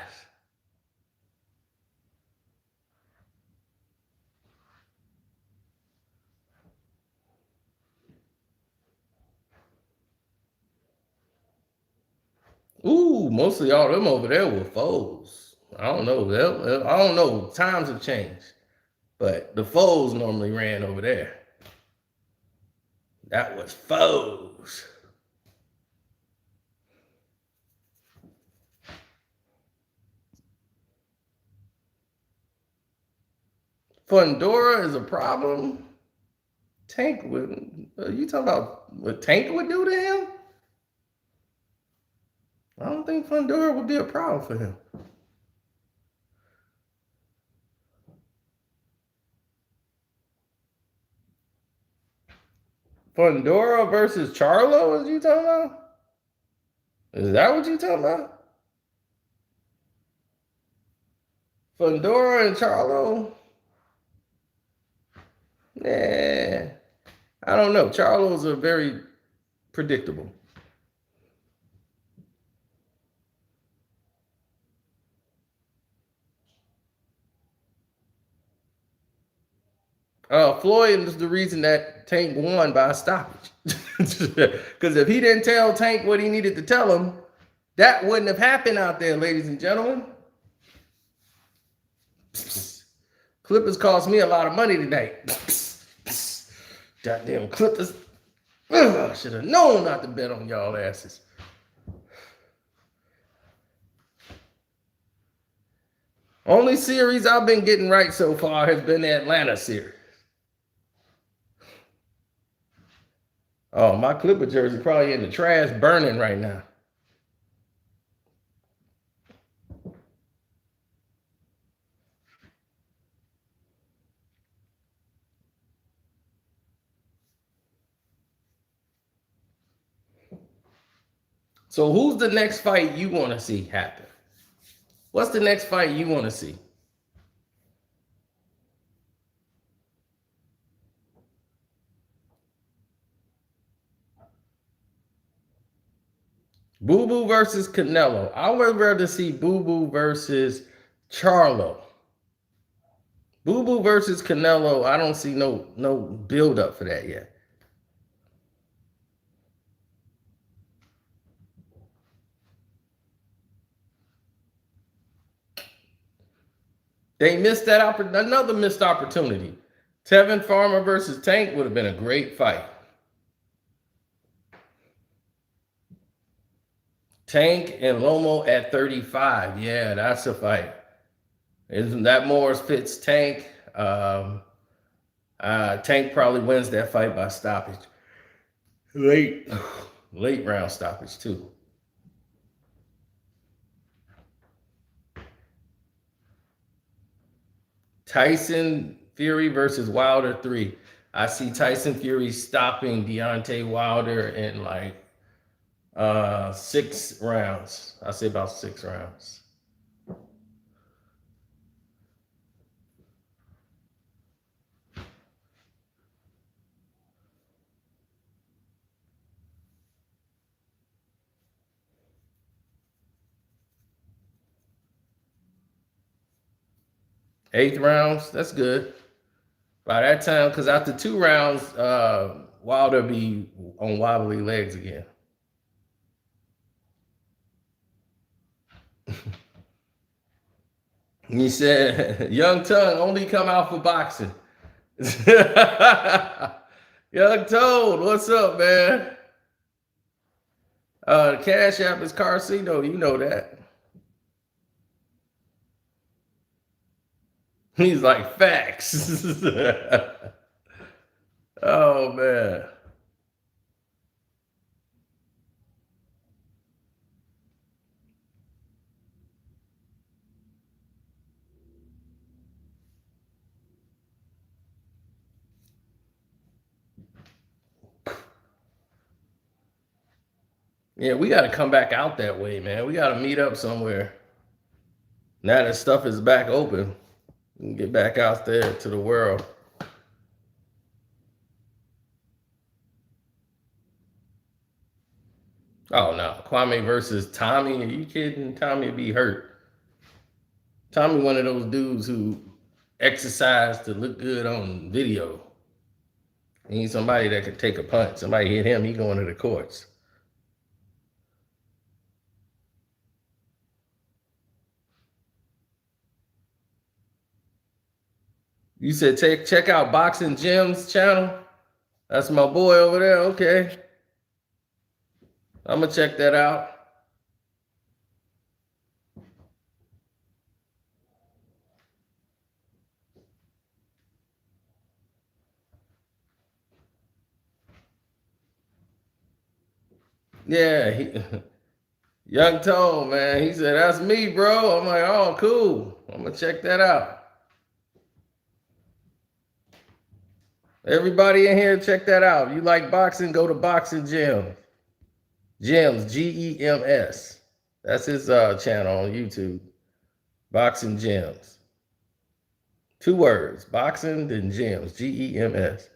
Ooh, mostly all them over there were foes. I don't know. I don't know. Times have changed, but the foes normally ran over there. That was foes. Fundora is a problem. Tank would. You talking about what Tank would do to him? I don't think Fundora would be a problem for him. Fundora versus Charlo, is you talking about? Is that what you talking about? Fundora and Charlo? Nah, I don't know. Charlos are very predictable. Floyd is the reason that Tank won by a stoppage. Because if he didn't tell Tank what he needed to tell him, that wouldn't have happened out there, ladies and gentlemen. Clippers cost me a lot of money tonight. Goddamn Clippers. I should have known not to bet on y'all asses. Only series I've been getting right so far has been the Atlanta series. Oh, my Clipper jersey probably in the trash burning right now. So who's the next fight you want to see happen? What's the next fight you want to see? Boo Boo versus Canelo. I would rather see Boo Boo versus Charlo. Boo Boo versus Canelo. I don't see no build up for that yet. They missed that another missed opportunity. Tevin Farmer versus Tank would have been a great fight. Tank and Lomo at 35. Yeah, that's a fight. Isn't that Morris fits Tank? Tank probably wins that fight by stoppage. Late round stoppage too. Tyson Fury versus Wilder 3. I see Tyson Fury stopping Deontay Wilder in like 6 rounds. I say about 6 rounds. Eighth rounds, that's good. By that time, because after 2 rounds, Wilder be on wobbly legs again. He said, "Young Tongue only come out for boxing." Young Toad, what's up, man? The Cash App is Carcino, you know that. He's like, facts. Oh, man. Yeah, we got to come back out that way, man. We got to meet up somewhere. Now that stuff is back open, we can get back out there to the world. Oh no, Kwame versus Tommy. Are you kidding? Tommy would be hurt. Tommy, one of those dudes who exercise to look good on video. He needs somebody that can take a punch. Somebody hit him, he going to the courts. You said check out Boxing Jim's channel. That's my boy over there. Okay, I'm gonna check that out. Yeah, Young Tone, man. He said, that's me, bro. I'm like, oh, cool. I'm gonna check that out. Everybody in here, check that out. If you like boxing, go to Boxing Gym. Gems, Gems. That's his channel on YouTube. Boxing Gems. 2 words. Boxing, then Gems. Gems.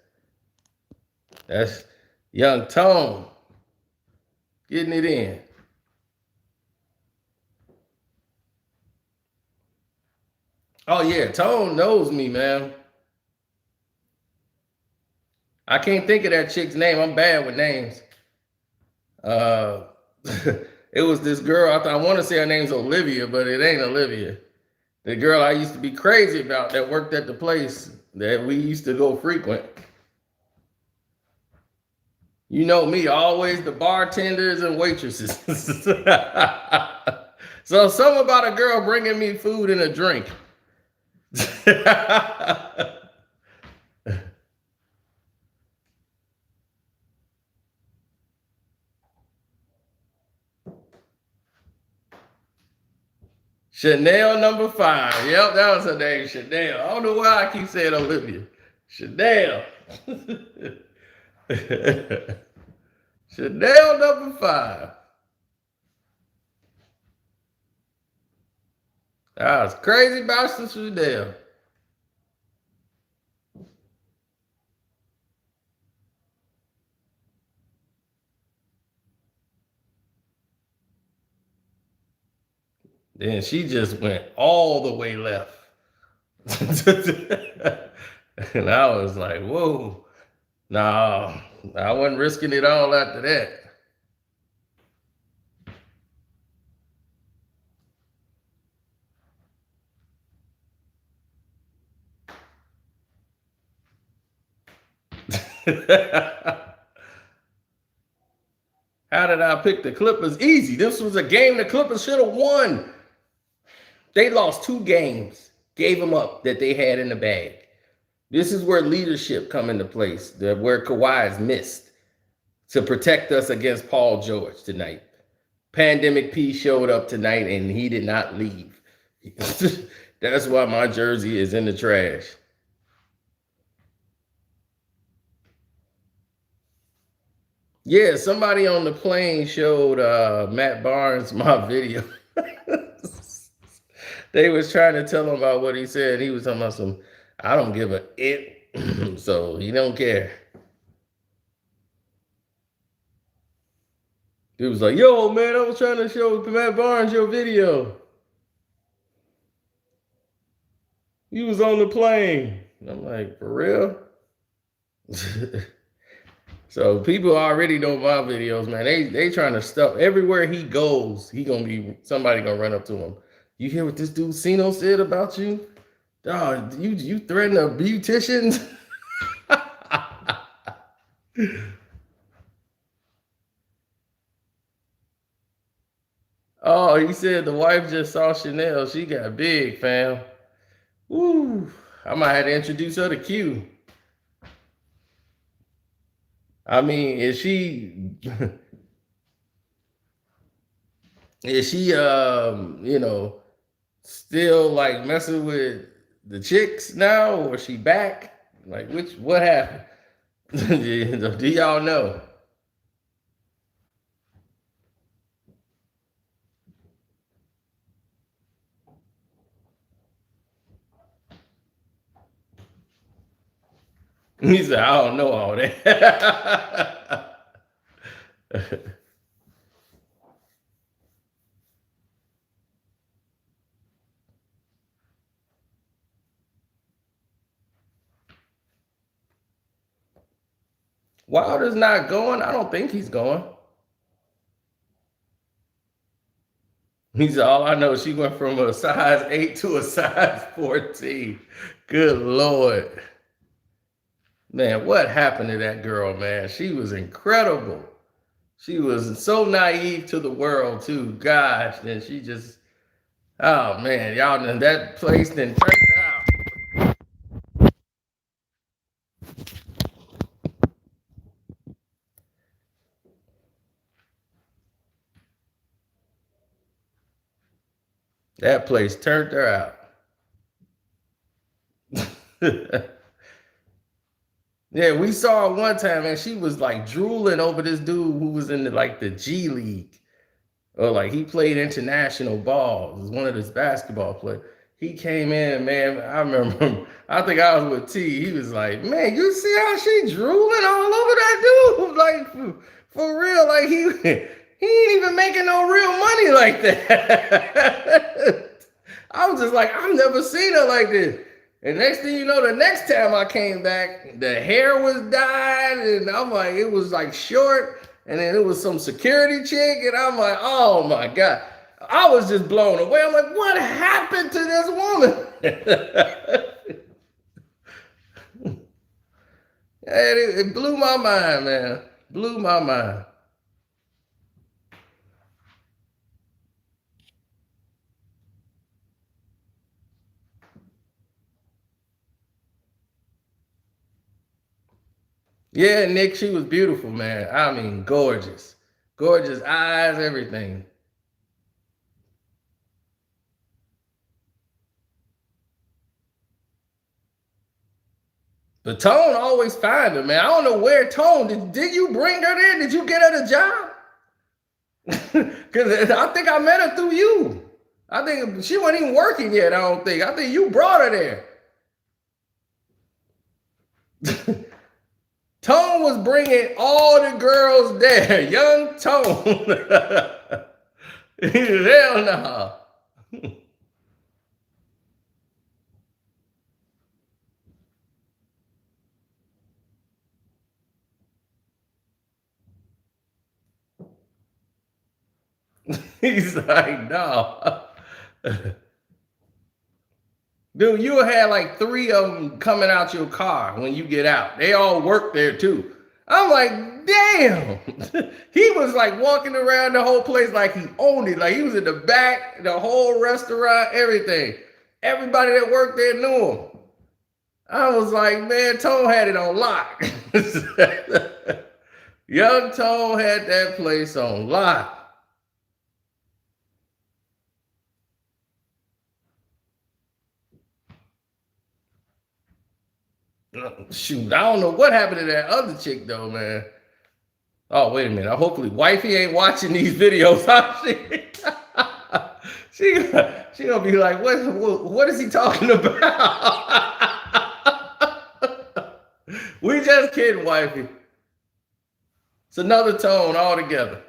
That's Young Tone. Getting it in. Oh yeah, Tone knows me, man. I can't think of that chick's name. I'm bad with names. Uh, it was this girl. I want to say her name's Olivia, but it ain't Olivia. The girl I used to be crazy about that worked at the place that we used to go frequent. You know me, always the bartenders and waitresses. So something about a girl bringing me food and a drink. Chanel number 5. Yep, that was her name, Chanel. I don't know why I keep saying Olivia. Chanel. Chanel number 5. I was crazy about some Chanel. Then she just went all the way left. And I was like, whoa. No, I wasn't risking it all after that. How did I pick the Clippers? Easy. This was a game the Clippers should have won. They lost 2 games, gave them up that they had in the bag. This is where leadership come into place, where Kawhi's missed to protect us against Paul George tonight. Pandemic P showed up tonight and he did not leave. That's why my jersey is in the trash. Yeah, somebody on the plane showed Matt Barnes my video. They was trying to tell him about what he said. He was talking about some, I don't give a it, so he don't care. He was like, yo, man, I was trying to show Matt Barnes your video. He was on the plane. I'm like, for real? So people already know my videos, man. They trying to stuff everywhere he goes. Somebody gonna run up to him. You hear what this dude Sino said about you? Dog, you threaten a beautician? Oh, he said the wife just saw Chanel. She got big, fam. Woo. I might have to introduce her to Q. I mean, is she still like messing with the chicks now, or is she back? Like what happened? Do y'all know? He said, I don't know all that. Wilder's not going. I don't think he's going. He's all I know. She went from a size 8 to a size 14. Good Lord. Man, what happened to that girl, man? She was incredible. She was so naive to the world, too. Gosh, and she just, oh man, y'all know that place then turned out. That place turned her out. Yeah, we saw her one time, and she was like drooling over this dude who was in the G League. Or like he played international ball. It was one of his basketball players. He came in, man. I remember him. I think I was with T. He was like, man, you see how she drooling all over that dude? Like for real. Like he ain't even making no real money like that. I was just like, I've never seen her like this. And next thing you know, the next time I came back, the hair was dyed, and I'm like, it was like short, and then it was some security chick, and I'm like, oh my God. I was just blown away. I'm like, what happened to this woman? It blew my mind, man. Blew my mind. Yeah, Nick, she was beautiful, man. I mean, gorgeous. Gorgeous eyes, everything. But Tone always find her, man. I don't know where Tone, did you bring her there? Did you get her the job? Because I think I met her through you. I think she wasn't even working yet, I don't think. I think you brought her there. Tone was bringing all the girls there. Young Tone. Hell no. He's like, no. Dude, you had like 3 of them coming out your car when you get out. They all work there too. I'm like, damn. He was like walking around the whole place like he owned it. Like he was in the back, the whole restaurant, everything. Everybody that worked there knew him. I was like, man, Tone had it on lock. Young Tone had that place on lock. Shoot, I don't know what happened to that other chick though, man. Oh, wait a minute. Hopefully, wifey ain't watching these videos. she, she gonna be like, what is he talking about? We just kidding, wifey. It's another Tone altogether.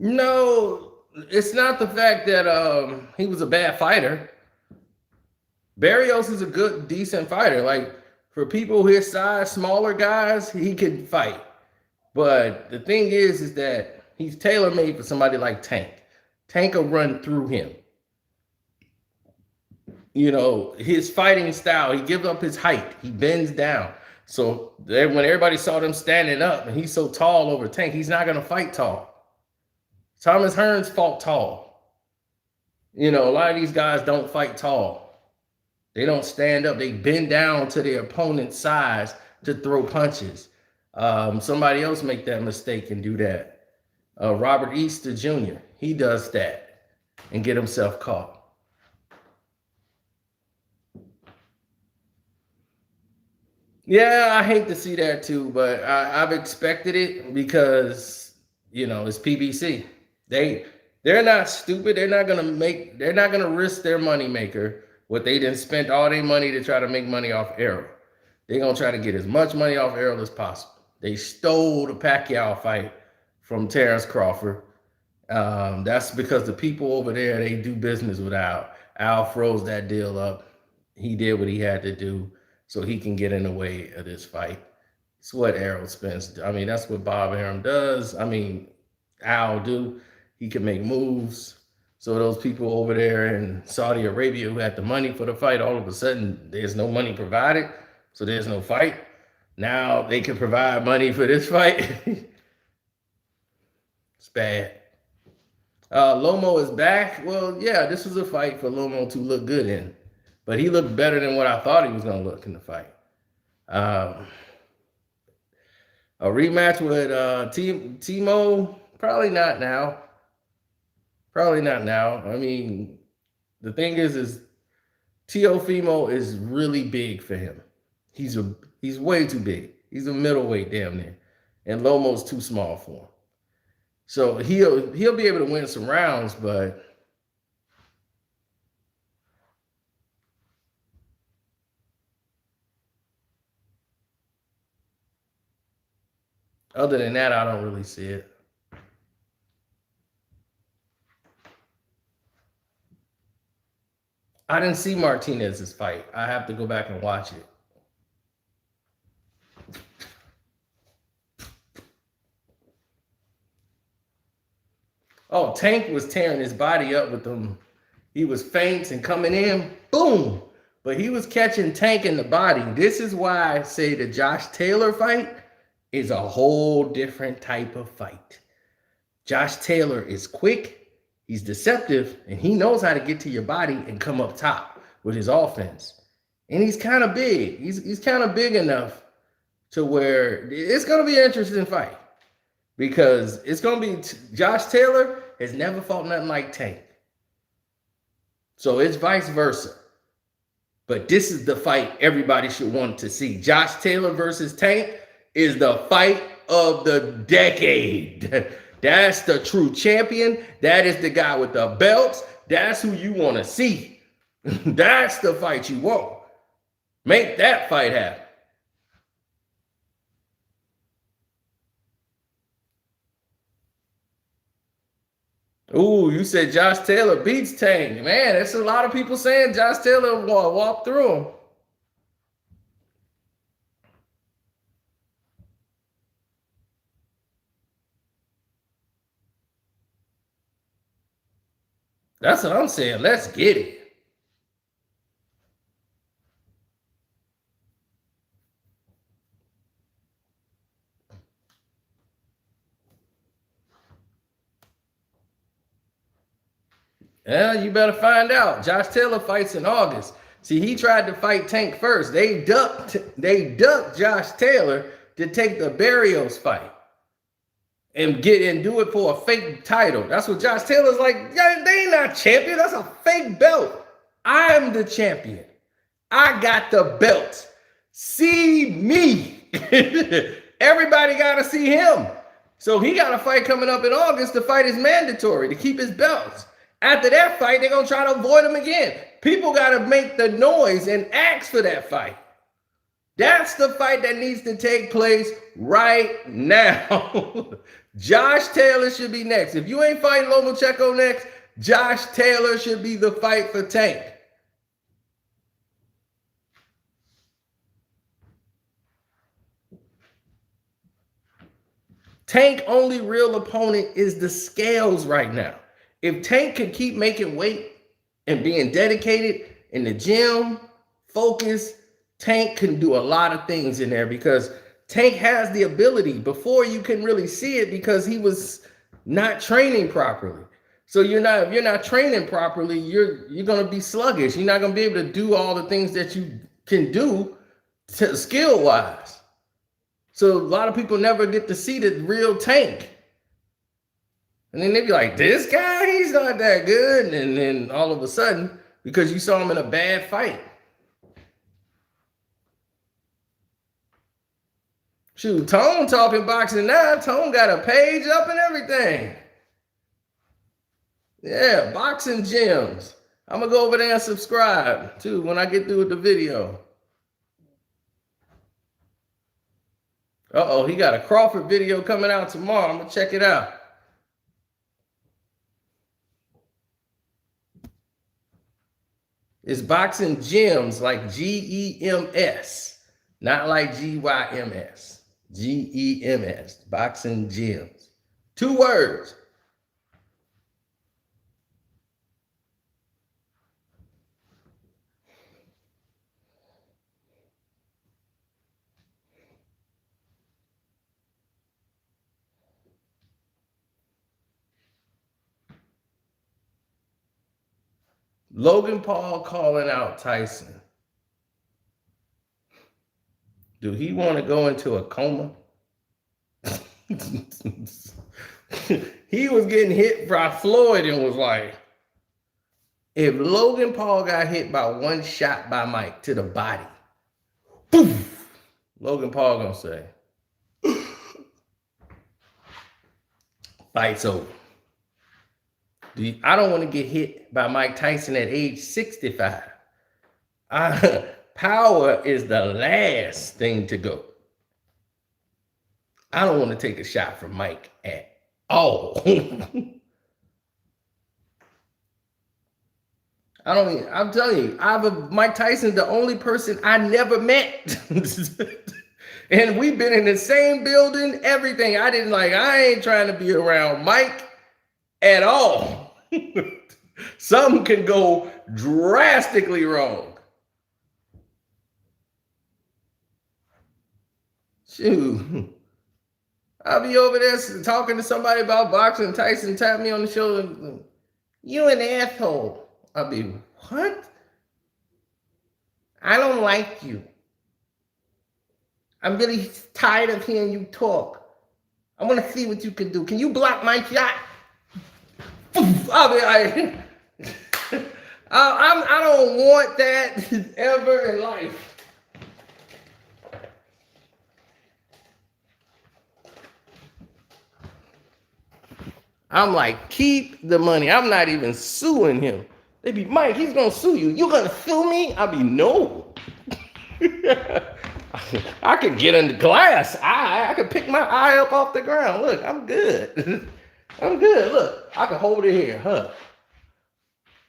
No, it's not the fact that he was a bad fighter. Barrios is a good, decent fighter. Like for people his size, smaller guys, he can fight. But the thing is that he's tailor made for somebody like Tank. Tank will run through him. You know, his fighting style, he gives up his height, he bends down. So when everybody saw them standing up and he's so tall over Tank, he's not going to fight tall. Thomas Hearns fought tall. You know, a lot of these guys don't fight tall. They don't stand up. They bend down to their opponent's size to throw punches. Somebody else make that mistake and do that. Robert Easter Jr., he does that and get himself caught. Yeah, I hate to see that too, but I've expected it because it's PBC. They they're not stupid. They're not gonna risk their money maker. What they didn't spend all their money to try to make money off Errol. They're gonna try to get as much money off Errol as possible. They stole the Pacquiao fight from Terence Crawford. That's because the people over there, they do business with Al. Al froze that deal up. He did what he had to do so he can get in the way of this fight. It's what Errol Spence. I mean, that's what Bob Arum does. I mean, Al do. He can make moves. So those people over there in Saudi Arabia who had the money for the fight, all of a sudden there's no money provided, so there's no fight. Now they can provide money for this fight. It's bad. Lomo is back. Well, yeah, this was a fight for Lomo to look good in, but he looked better than what I thought he was going to look in the fight. A rematch with Timo, probably not now. Probably not now. I mean, the thing is Teofimo is really big for him. He's way too big. He's a middleweight damn near, and Lomo's too small for him. So he'll be able to win some rounds, but other than that, I don't really see it. I didn't see Martinez's fight. I have to go back and watch it. Oh, Tank was tearing his body up with them. He was feints and coming in, boom. But he was catching Tank in the body. This is why I say the Josh Taylor fight is a whole different type of fight. Josh Taylor is quick, he's deceptive, and he knows how to get to your body and come up top with his offense. And he's kind of big. He's kind of big enough to where it's going to be an interesting fight. Because it's going to be Josh Taylor has never fought nothing like Tank. So it's vice versa. But this is the fight everybody should want to see. Josh Taylor versus Tank is the fight of the decade. That's the true champion. That is the guy with the belts. That's who you want to see. That's the fight you want. Make that fight happen. Ooh, you said Josh Taylor beats Tank. Man, there's a lot of people saying Josh Taylor walk through him. That's what I'm saying. Let's get it. Yeah, you better find out. Josh Taylor fights in August. See, he tried to fight Tank first. They ducked Josh Taylor to take the Barrios fight and do it for a fake title. That's what Josh Taylor's like. Yeah, they ain't not champion. That's a fake belt. I'm the champion. I got the belt. See me. Everybody got to see him. So he got a fight coming up in August. The fight is mandatory to keep his belts. After that fight, they're going to try to avoid him again. People got to make the noise and ask for that fight. That's the fight that needs to take place right now. Josh Taylor should be next. If you ain't fighting Lomachenko next, Josh Taylor should be the fight for Tank. Tank only real opponent is the scales right now. If Tank can keep making weight and being dedicated in the gym, focus, Tank can do a lot of things in there because Tank has the ability. Before you couldn't really see it because he was not training properly. So if you're not training properly, you're gonna be sluggish. You're not gonna be able to do all the things that you can do skill-wise. So a lot of people never get to see the real Tank. And then they be like, this guy, he's not that good. And then all of a sudden, because you saw him in a bad fight. Shoot, Tone talking boxing now. Tone got a page up and everything. Yeah, boxing gems. I'm gonna go over there and subscribe too when I get through with the video. Uh-oh, he got a Crawford video coming out tomorrow. I'm gonna check it out. It's boxing gems, like Gems, not like Gyms. Gems, boxing gems. 2 words. Logan Paul calling out Tyson. Do he want to go into a coma? He was getting hit by Floyd and was like, if Logan Paul got hit by one shot by Mike to the body, poof, Logan Paul gonna say, fight's over. I don't want to get hit by Mike Tyson at age 65. Power is the last thing to go. I don't want to take a shot from Mike at all. I'm telling you, Mike Tyson's the only person I never met. And we've been in the same building, everything. I ain't trying to be around Mike at all. Something can go drastically wrong. Shoot. I'll be over there talking to somebody about boxing. Tyson tapped me on the shoulder. You an asshole. I'll be, what? I don't like you. I'm really tired of hearing you talk. I want to see what you can do. Can you block my shot? I don't want that ever in life. I'm like, keep the money. I'm not even suing him. They be, Mike, he's gonna sue you. You gonna sue me? I be, no. I could get in the glass eye. I could pick my eye up off the ground. Look, I'm good. I'm good. Look, I can hold it here, huh?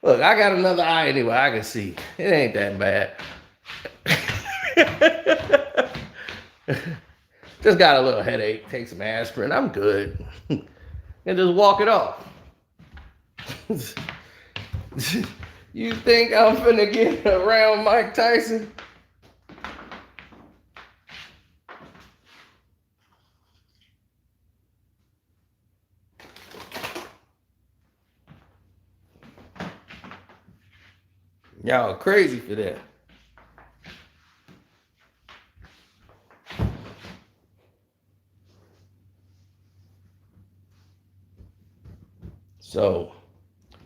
Look, I got another eye anyway. I can see. It ain't that bad. Just got a little headache. Take some aspirin. I'm good. And just walk it off. You think I'm finna get around Mike Tyson? Y'all are crazy for that. So,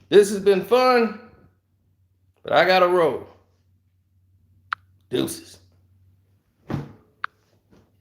this has been fun, but I gotta roll. Deuces.